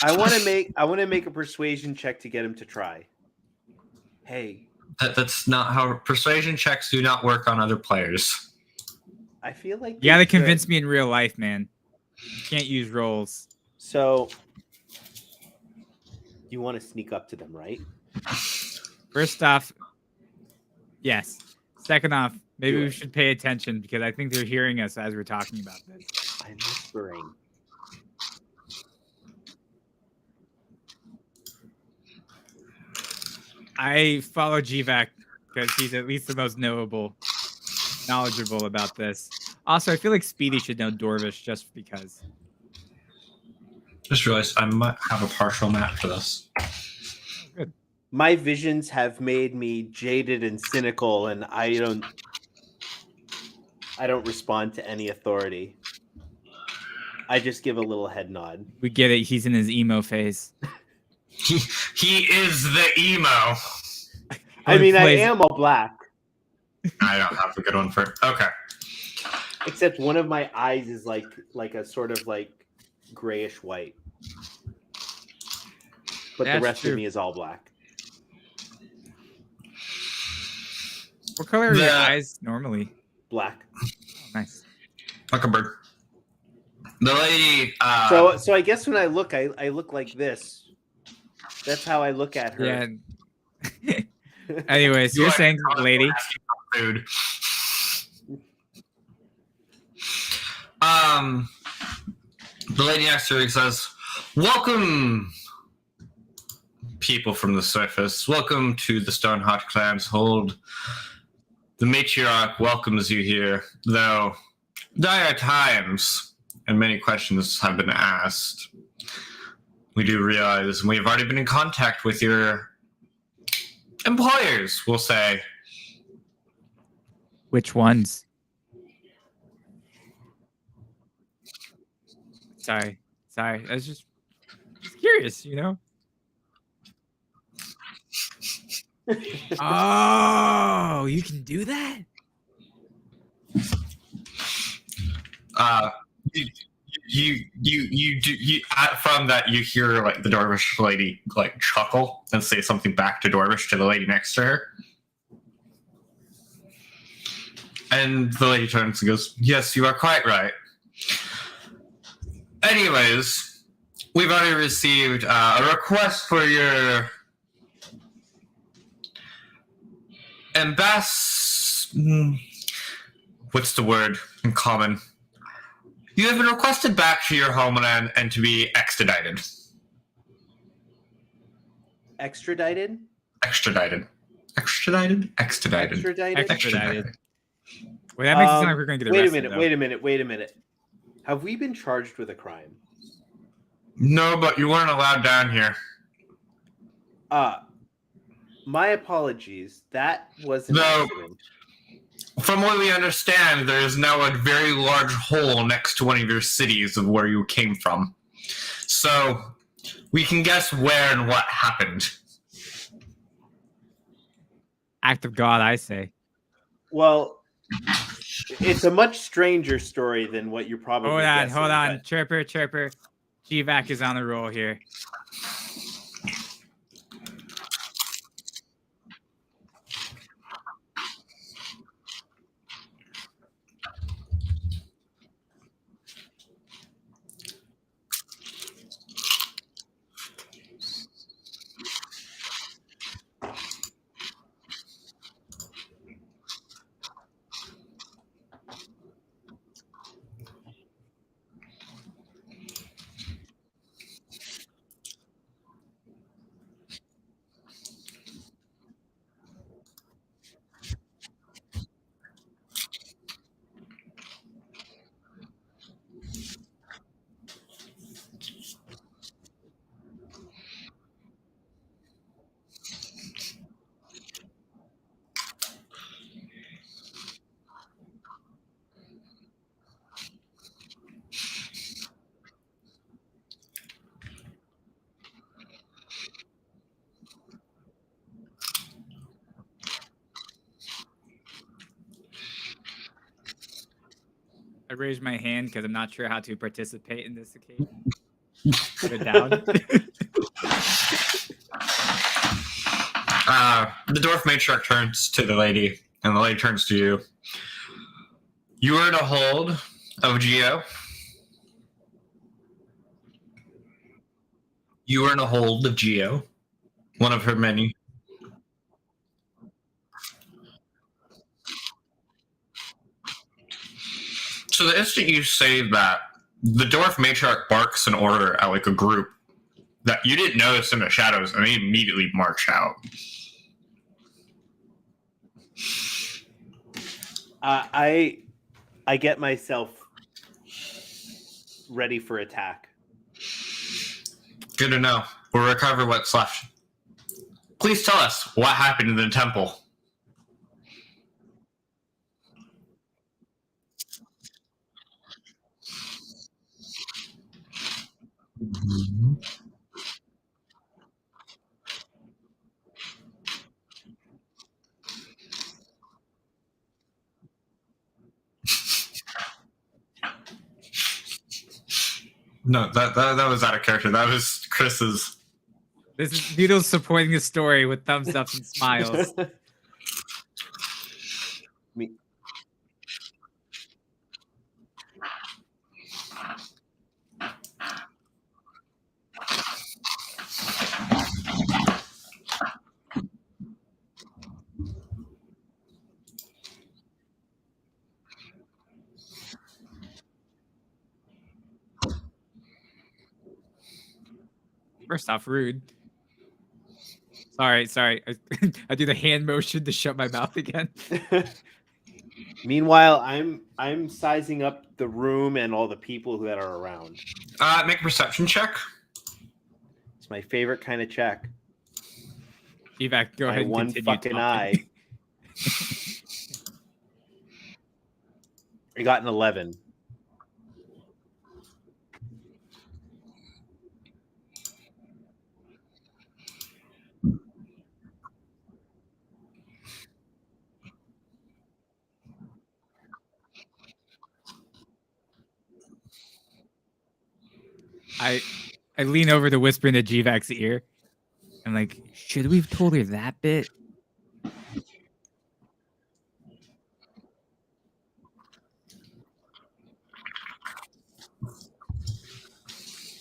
I want to make a persuasion check to get him to try. Hey. That's not how persuasion checks do not work on other players. I feel like you gotta convince me in real life, man. You can't use rolls. So you want to sneak up to them, right? First off, yes. Second off, maybe we should pay attention because I think they're hearing us as we're talking about this. I'm whispering. I follow GVAC because he's at least the most knowledgeable about this. Also, I feel like Speedy should know Dwarvish just because. Just realized I might have a partial map for this. Good. My visions have made me jaded and cynical, and I don't respond to any authority. I just give a little head nod. We get it. He's in his emo phase. He is the emo. I mean, I Plays- am all black, I don't have a good one for. Okay. except one of my eyes is like a sort of like grayish white, but the That's rest true. of me is all black. What color are your The- eyes normally? Black. Oh, nice. Like a bird. The lady. So I guess when I look, I look like this. That's how I look at her. Yeah. Anyways, you're saying, lady. Food. The lady next to her says, "Welcome, people from the surface. Welcome to the Stoneheart Clan's hold. The matriarch welcomes you here, though dire times and many questions have been asked. We do realize, and we have already been in contact with your employers, we'll say. Which ones? Sorry. I was just curious, you know? Oh, you can do that? From that you hear like the Dorvish lady like chuckle and say something back to Dorvish to the lady next to her. And the lady turns and goes, "Yes, you are quite right. Anyways, we've already received a request for your what's the word in common? You have been requested back to your homeland and to be extradited. Extradited? Extradited. Extradited? Extradited. Extradited? Extradited. Well, that makes it sound like we're going to get arrested. Wait a minute. Have we been charged with a crime? No, but you weren't allowed down here. My apologies. That was an No. accident. From what we understand, there is now a very large hole next to one of your cities of where you came from. So, we can guess where and what happened. Act of God, I say. Well, it's a much stranger story than what you're probably Hold guessing. on. but- Chirper. GVAC is on the roll here. I raised my hand because I'm not sure how to participate in this occasion. Put it down. The dwarf matriarch turns to the lady, and the lady turns to you. You were in a hold of Geo. You were in a hold of Geo, one of her many. So the instant you say that, the dwarf matriarch barks an order at like a group that you didn't notice in the shadows, and they immediately march out. I get myself ready for attack. Good to know. We'll recover what's left. Please tell us what happened in the temple. No, that was out of character. That was Chris's. This is Noodles supporting the story with thumbs ups and smiles. Me. First off, rude. Sorry. I do the hand motion to shut my mouth again. Meanwhile, I'm sizing up the room and all the people that are around. Make a perception check. It's my favorite kind of check. Evac, go My ahead and one continue fucking talking. eye. I got an 11. I lean over to whisper into Gvac's ear. I'm like, should we have told her that bit?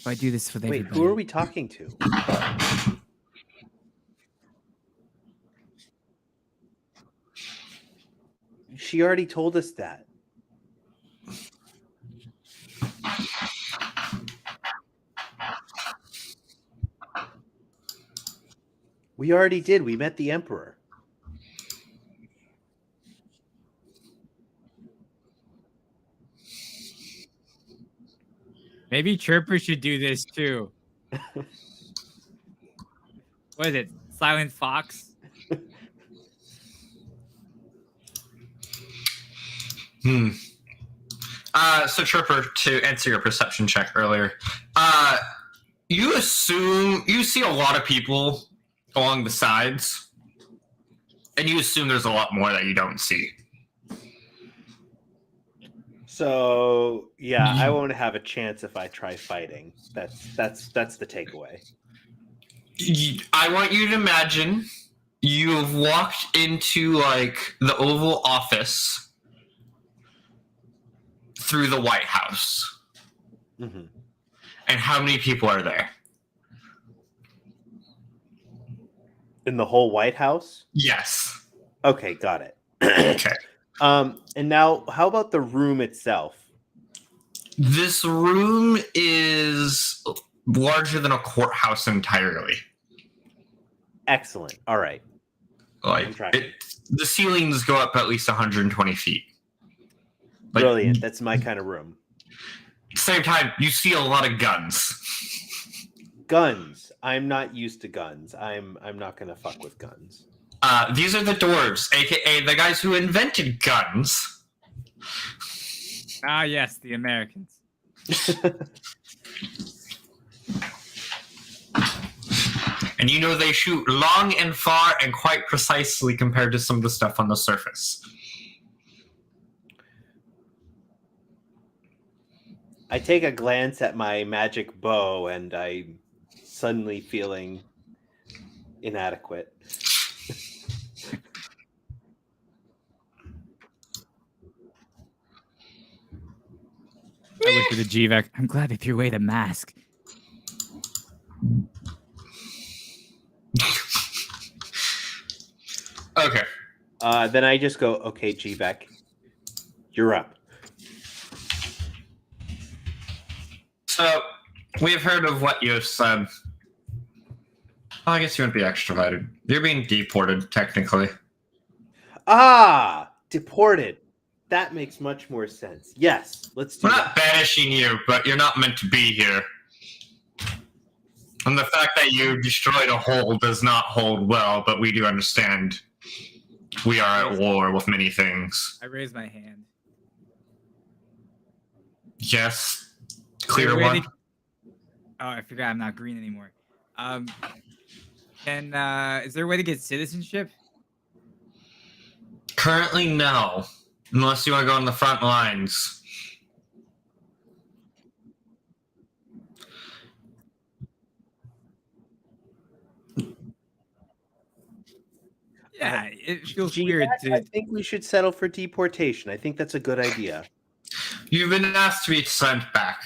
If I do this with Wait, everybody. who are we talking to? She already told us that. We already did. We met the Emperor. Maybe Chirper should do this too. What is it? Silent Fox? So Chirper, to answer your perception check earlier, you assume you see a lot of people along the sides, and you assume there's a lot more that you don't see. So yeah, I won't have a chance if I try fighting. That's the takeaway. I want you to imagine you've walked into like the Oval Office through the White House. Mm-hmm. And how many people are there? In the whole White House? Yes. Okay, got it. Okay. And now how about the room itself? This room is larger than a courthouse entirely. Excellent. All right. Like the ceilings go up at least 120 feet. Like, brilliant. That's my kind of room. Same time, you see a lot of guns. Guns. I'm not used to guns. I'm not gonna fuck with guns. These are the dwarves, aka the guys who invented guns. Ah, yes, the Americans. And you know they shoot long and far and quite precisely compared to some of the stuff on the surface. I take a glance at my magic bow and I'm suddenly feeling inadequate. I whisper to Gvac, I'm glad they threw away the mask. Okay. Then I just go, okay, Gvac, you're up. So, we've heard of what you've said. Oh, I guess you wouldn't be extradited. You're being deported, technically. Ah, deported. That makes much more sense. Yes, let's do We're that. not banishing you, but you're not meant to be here. And the fact that you destroyed a hole does not hold well, but we do understand we are at war with many things. I raise my hand. Yes. Clear one. Oh, I forgot I'm not green anymore. Is there a way to get citizenship? Currently, no. Unless you want to go on the front lines. Yeah, it feels Gee, weird I to. think we should settle for deportation. I think that's a good idea. You've been asked to be sent back.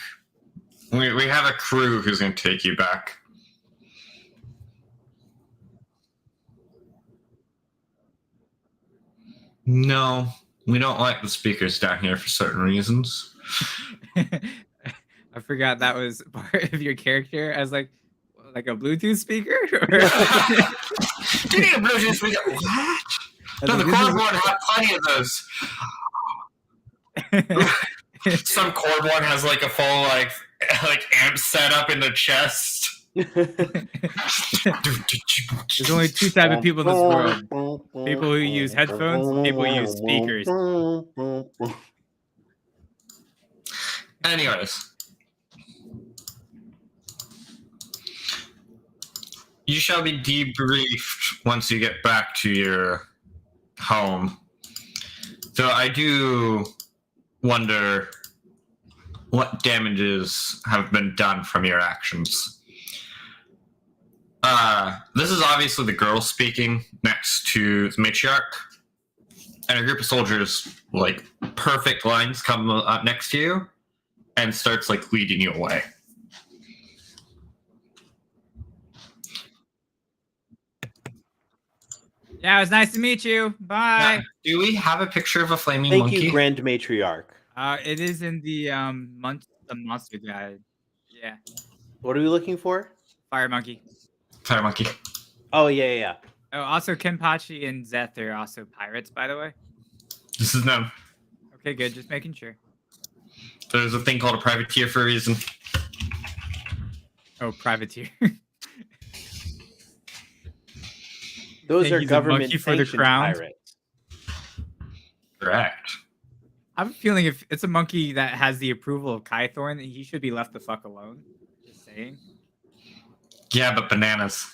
We have a crew who's going to take you back. No, we don't like the speakers down here for certain reasons. I forgot that was part of your character as like a Bluetooth speaker. Do you need a Bluetooth speaker? What? No, the cordboard have plenty of those. Some cordboard has like a full like amp setup in the chest. There's only two types of people in this world: people who use headphones, people who use speakers. Anyways, you shall be debriefed once you get back to your home. So I do wonder what damages have been done from your actions. This is obviously the girl speaking next to the matriarch, and a group of soldiers, like perfect lines, come up next to you and starts like leading you away. Yeah, it was nice to meet you. Bye. Now, do we have a picture of a flaming Thank monkey? you, Grand Matriarch. It is in the monster guide. Yeah, What are we looking for? fire monkey. Fire monkey. Oh, yeah. Oh, also Kenpachi and Zeth are also pirates, by the way. This is them. Okay, good. Just making sure. There's a thing called a privateer for a reason. Oh, privateer. Those Think are he's a monkey government for the sanctioned crown? pirates. Correct. I have a feeling if it's a monkey that has the approval of Kythorn, he should be left the fuck alone. Just saying. Yeah, but bananas.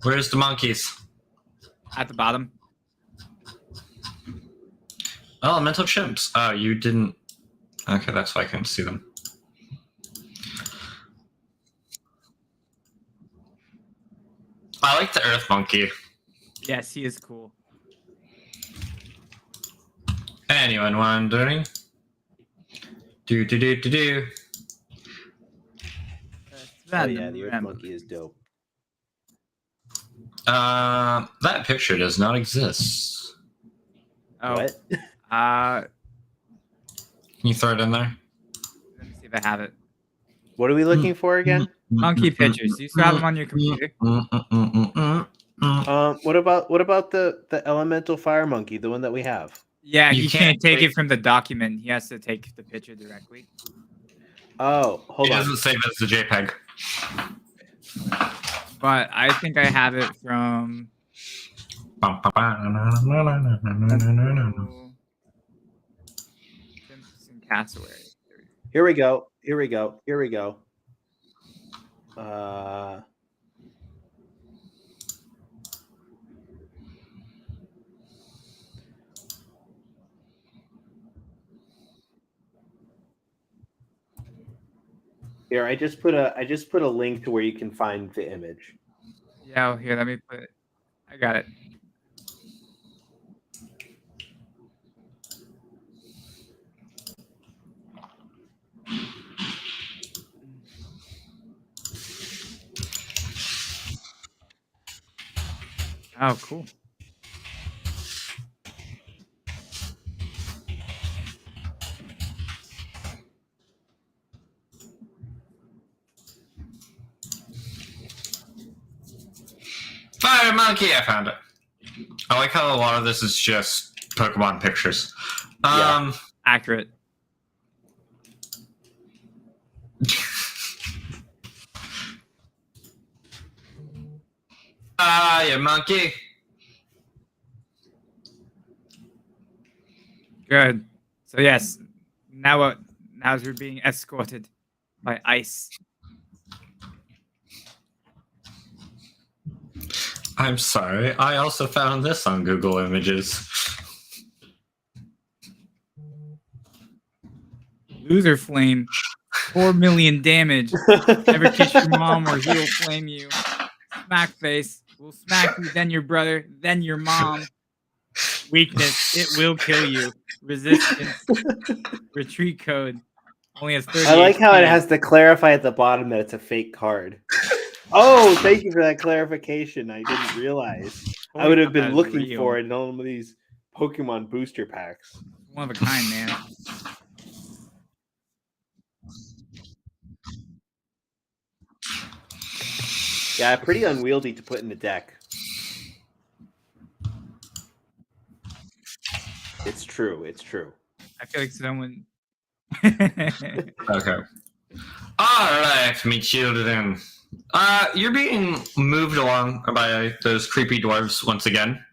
Where's the monkeys? At the bottom. Elemental chimps. Oh, you didn't. Okay, that's why I couldn't see them. I like the earth monkey. Yes, he is cool. Anyone wondering? Do. Oh, yeah, the Earth Monkey is dope. That picture does not exist. Oh, What? Can you throw it in there? let me see if I have it. What are we looking for again? Monkey pictures. Do you still have them on your computer? What about the elemental fire monkey, the one that we have? Yeah, You he can't take take- it from the document. He has to take the picture directly. Oh, hold It on. doesn't save as the JPEG. But I think I have it from. Simpson Cassowary. Here we go. Here, I just put a link to where you can find the image. Yeah, here, let me put it. I got it. Oh, cool. Fire monkey! I found it. I like how a lot of this is just Pokemon pictures. Yeah. Accurate. Yeah, monkey. Good. So yes, now what? Now we're being escorted by ice. I'm sorry. I also found this on Google Images. Loser flame. 4 million damage. Never kiss your mom or he'll flame you. Smack face. Will smack you, then your brother, then your mom. Weakness. It will kill you. Resistance. Retreat code. Only has 30 I like how it HP. has to clarify at the bottom that it's a fake card. Oh, thank you for that clarification. I didn't realize. I would have been That's looking real. for it in all of these Pokemon booster packs. One of a kind, man. Yeah, pretty unwieldy to put in the deck. It's true. It's true. I feel like someone. Okay. All right, me children. You're being moved along by those creepy dwarves once again.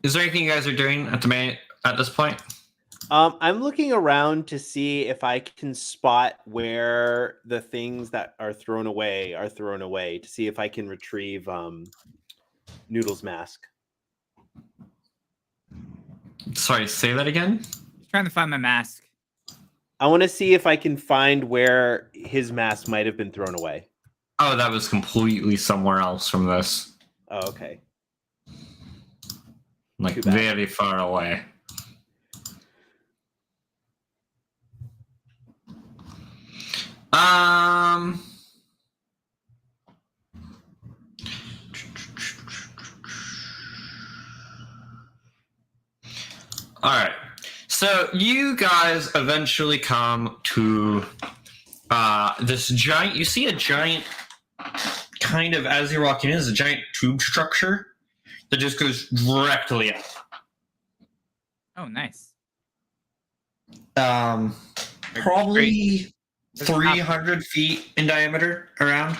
Is there anything you guys are doing at this point? I'm looking around to see if I can spot where the things that are thrown away to see if I can retrieve Noodle's mask. Sorry, say that again? He's trying to find my mask. I want to see if I can find where his mask might have been thrown away. Oh, that was completely somewhere else from this. Oh, okay. Like, Too bad. very far away. All right. So you guys eventually come to this giant. You see a giant, kind of as you're walking in, is a giant tube structure that just goes directly up. Oh, nice. Probably 300 feet in diameter around.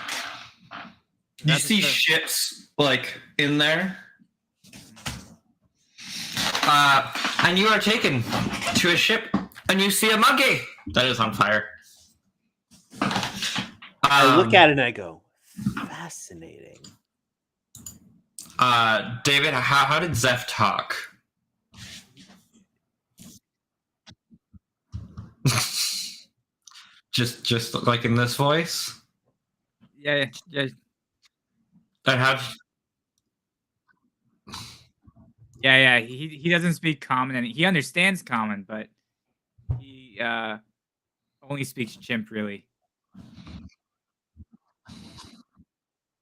You That's see the- ships like in there. And you are taken to a ship and you see a monkey that is on fire. I look at it and I go, fascinating. David, how did Zeph talk? just like in this voice? Yeah. And how? Yeah. He doesn't speak common, and he understands common, but he only speaks chimp, really.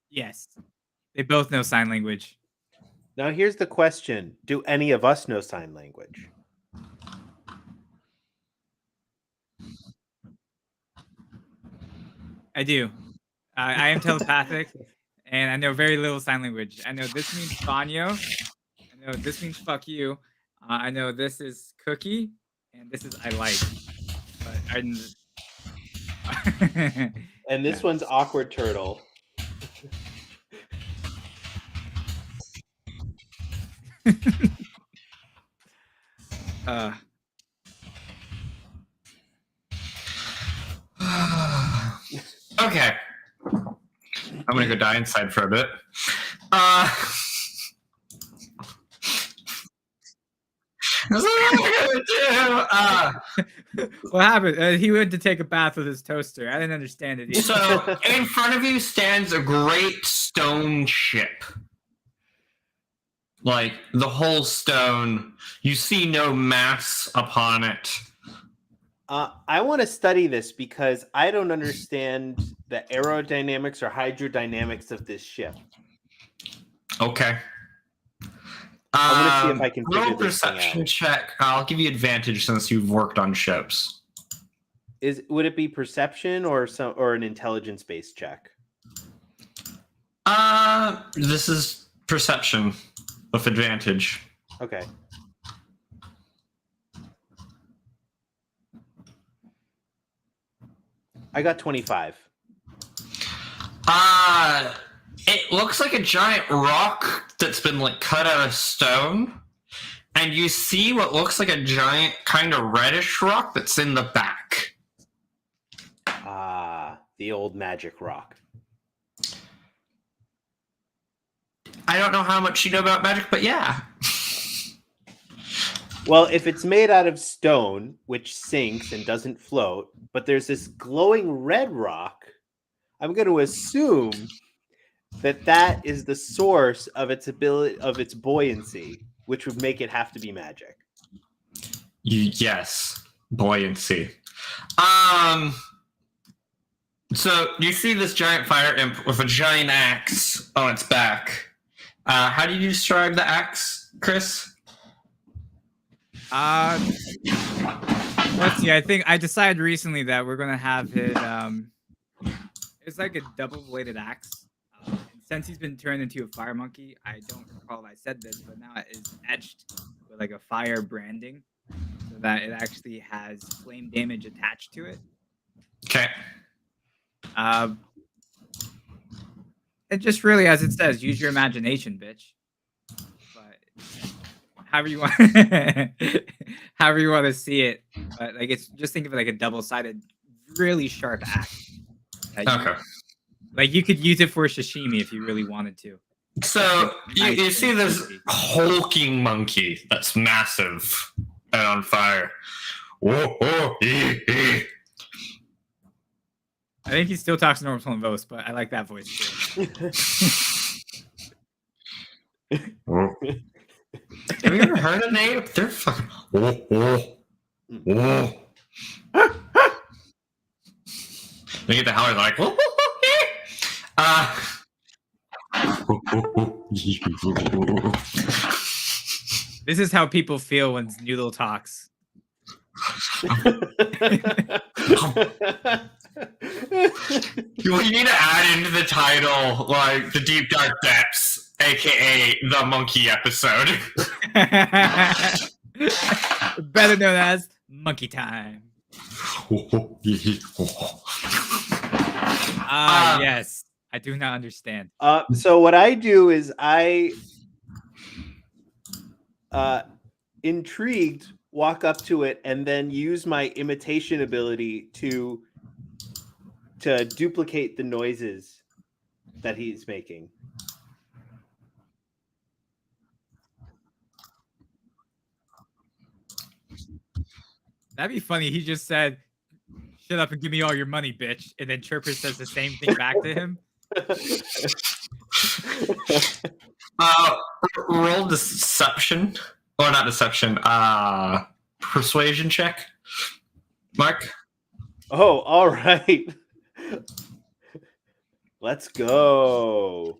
Yes. They both know sign language. Now here's the question. Do any of us know sign language? I do. I am telepathic, and I know very little sign language. I know this means banyo. I know this means fuck you. I know this is cookie, and this is I like. But And this Yeah. one's awkward turtle. Okay. I'm gonna go die inside for a bit. That's what I'm gonna do. What happened? He went to take a bath with his toaster. I didn't understand it either. So in front of you stands a great stone ship. Like the whole stone. You see no mass upon it. I want to study this because I don't understand the aerodynamics or hydrodynamics of this ship. Okay. I want to see if I can roll figure this thing perception out. check. I'll give you advantage since you've worked on ships. Would it be perception or an intelligence-based check? This is perception with advantage. Okay. I got 25. It looks like a giant rock that's been like cut out of stone. And you see what looks like a giant kind of reddish rock that's in the back. The old magic rock. I don't know how much you know about magic, but yeah. Well, if it's made out of stone, which sinks and doesn't float, but there's this glowing red rock, I'm going to assume that is the source of its ability of its buoyancy, which would make it have to be magic. Yes, buoyancy. So you see this giant fire imp with a giant axe on its back. How do you describe the axe, Chris? Let's see. I think I decided recently that we're gonna have it. It's like a double-bladed axe. And since he's been turned into a fire monkey, I don't recall if I said this, but now it is etched with like a fire branding, so that it actually has flame damage attached to it. Okay. It just really, as it says, use your imagination, bitch. But however you want, however you want to see it. But like, it's just think of it like a double-sided, really sharp axe. Okay. Like you could use it for sashimi if you really wanted to. So Nice you see and this juicy. hulking monkey that's massive and on fire. Whoa, whoa, I think he still talks normal tone voice, but I like that voice too. Have you ever heard of Nate? They're fucking. They get the howler like. This is how people feel when Noodle talks. You need to add into the title like the Deep Dark Depths, aka the Monkey episode. Better known as Monkey Time. Yes. I do not understand. So what I do is I, intrigued, walk up to it and then use my imitation ability to duplicate the noises that he's making. That'd be funny. He just said, "Shut up and give me all your money, bitch." And then Chirper says the same thing back to him. Roll deception. Or not deception. Persuasion check. Mark? Oh, all right. Let's go.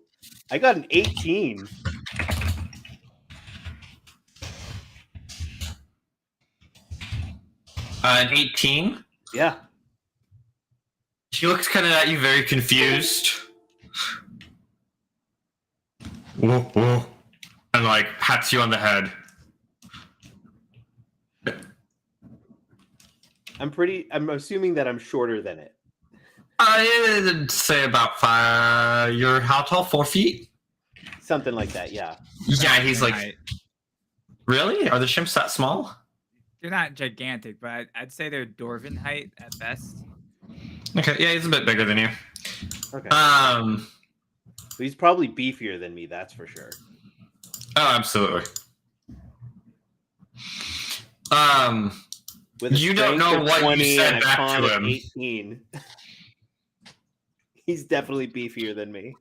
I got an 18. An 18? Yeah. She looks kind of at you very confused. And like pats you on the head. I'm assuming that I'm shorter than it. I'd say about 5. You're how tall? 4 feet? Something like that, yeah. Yeah, he's like, Right. really? Are the chimps that small? They're not gigantic, but I'd say they're dwarven height at best. Okay, yeah, he's a bit bigger than you. Okay. Oh, He's probably beefier than me, that's for sure. absolutely. With a You don't strength know of what you 20 said and a back con to of him. 18. He's definitely beefier than me.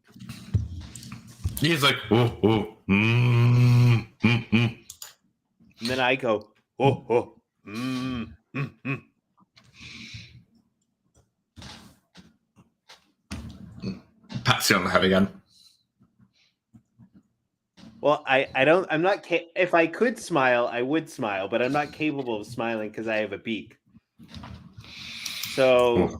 He's like, And then I go, pats you on the head again. Well, I'm not, if I could smile, I would smile, but I'm not capable of smiling because I have a beak. So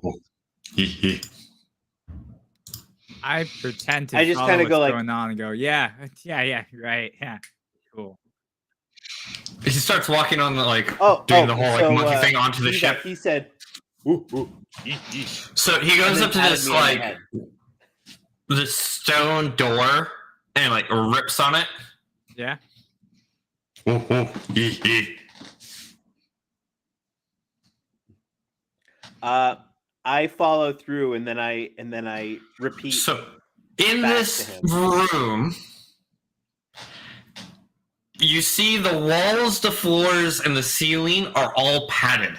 I pretend to I just follow kinda what's go like- going on and go, yeah, right, yeah, cool. He starts walking on the like Oh, doing the whole like so, monkey thing onto the ship. He said, So he goes and up to then this patted me on the like head. the stone door and like rips on it. Yeah. I follow through and then I repeat. So in back this to him. room, You see the walls, the floors, and the ceiling are all padded.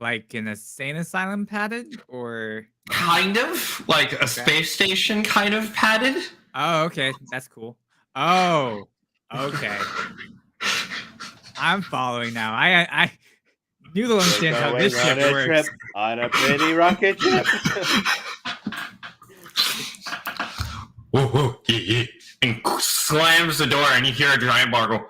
Like an insane asylum padded, or Kind of. Like a space station kind of padded. oh, okay, that's cool. Oh, okay, I'm following now. I knew to understand how this ship on a works. trip on a pretty rocket ship. Whoa, whoa, yeah. And slams the door, and you hear a giant bar go.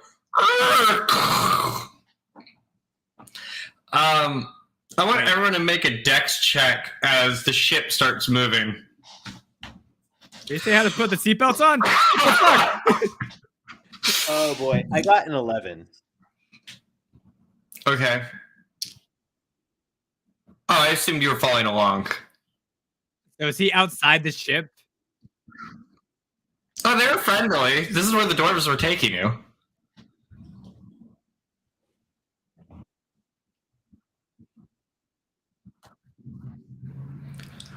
I want everyone to make a dex check as the ship starts moving. Did you say how to put the seatbelts on? Oh boy, I got an 11. Okay. Oh, I assumed you were following along. So is he outside the ship? Oh, they're friendly. This is where the dwarves were taking you.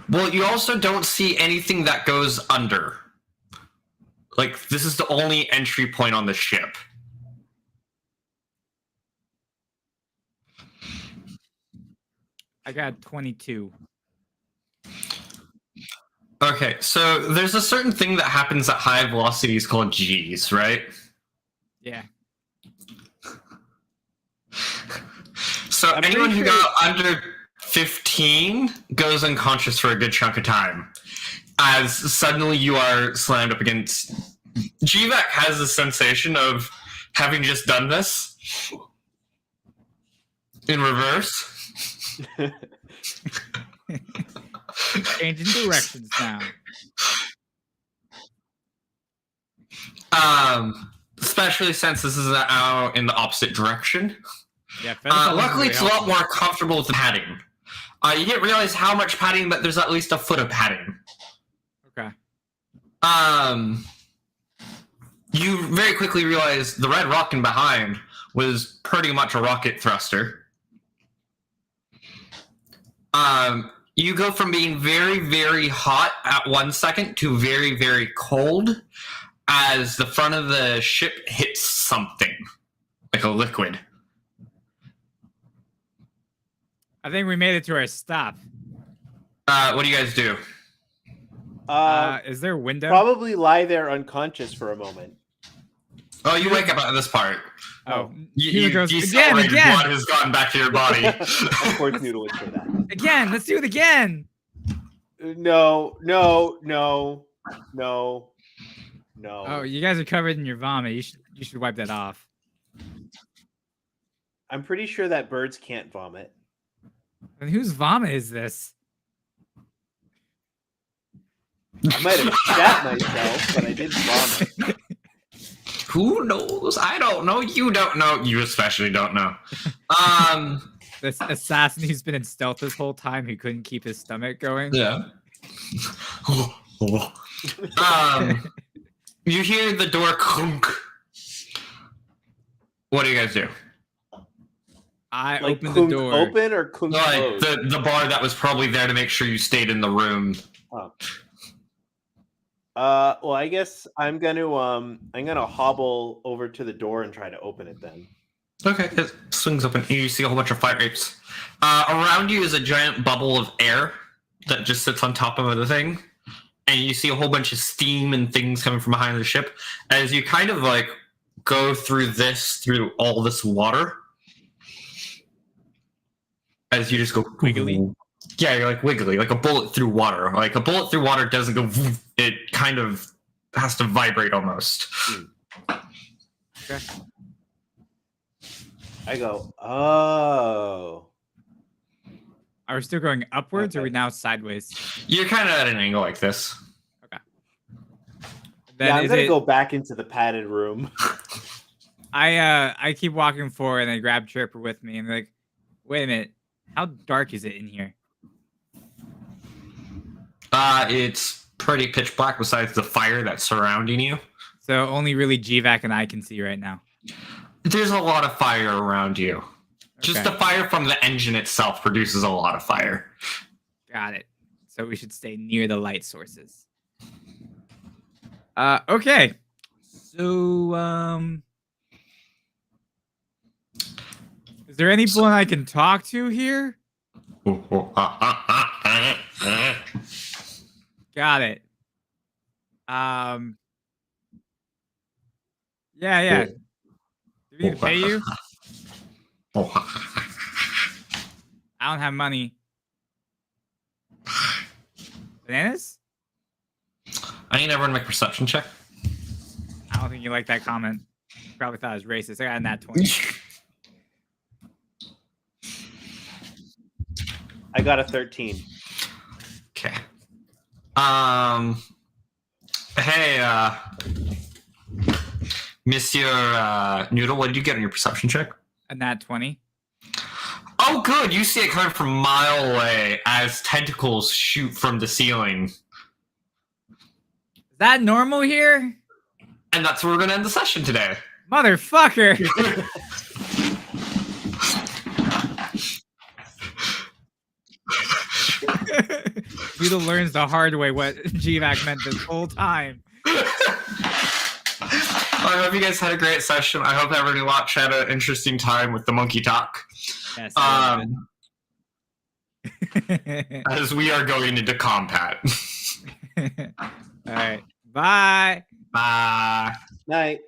Well, you also don't see anything that goes under. Like, this is the only entry point on the ship. I got 22. Okay, so there's a certain thing that happens at high velocities called G's, right? Yeah. So I'm anyone pretty who sure- got under 15 goes unconscious for a good chunk of time. As suddenly you are slammed up against... GVAC has the sensation of having just done this in reverse. Changing directions now. Especially since this is out in the opposite direction. Yeah. Luckily, it's a lot more comfortable with the padding. You didn't realize how much padding, but there's at least a foot of padding. Okay. You very quickly realize the red rocket behind was pretty much a rocket thruster. You go from being very, very hot at 1 second to very, very cold as the front of the ship hits something, like a liquid. I think we made it to our stop. What do you guys do? Is there a window? Probably lie there unconscious for a moment. Oh, you wake up at this part. Oh, You Noodle goes, decelerated, again. blood has gone back to your body. Of course, Noodle would say that. Again, let's do it again. No. Oh, you guys are covered in your vomit. You should wipe that off. I'm pretty sure that birds can't vomit. And whose vomit is this? I might have shat myself, but I didn't vomit. Who knows? I don't know. You don't know. You especially don't know. This assassin who's been in stealth this whole time who couldn't keep his stomach going. Yeah. You hear the door clunk. What do you guys do? I Like opened the clunk door. open or clunk Like close? the bar that was probably there to make sure you stayed in the room. Oh. Well, I guess I'm gonna hobble over to the door and try to open it then. Okay, it swings open. You see a whole bunch of fire apes. Around you is a giant bubble of air that just sits on top of the thing. And you see a whole bunch of steam and things coming from behind the ship. As you kind of like go through all this water. As you just go Wiggly? Yeah, you're like wiggly, like a bullet through water. Like a bullet through water doesn't go, it kind of has to vibrate almost. Okay. I go, oh. Are we still going upwards or are we Okay. now sideways? You're kind of at an angle like this. Then Yeah, I'm is gonna it- go back into the padded room. I keep walking forward and I grab Chirper with me and like, wait a minute, how dark is it in here? It's pretty pitch black besides the fire that's surrounding you. So only really GVAC and I can see right now. There's a lot of fire around you. Just Okay. the fire from the engine itself produces a lot of fire. Got it. So we should stay near the light sources. Okay. So, is there anyone I can talk to here? Got it. Yeah. Do we need to pay you? I don't have money. Bananas? I need everyone to make a perception check. I don't think you like that comment. You probably thought it was racist. I got a nat 20. I got a 13. Okay. Hey, Monsieur Noodle, what did you get on your perception check? A nat 20. Oh, good. You see it coming from a mile away as tentacles shoot from the ceiling. Is that normal here? And that's where we're going to end the session today. Motherfucker! Noodle learns the hard way what GVAC meant this whole time. I hope you guys had a great session. I hope everyone who watched had an interesting time with the monkey talk. Yes, As we are going into combat. All right. Bye. Bye. Night.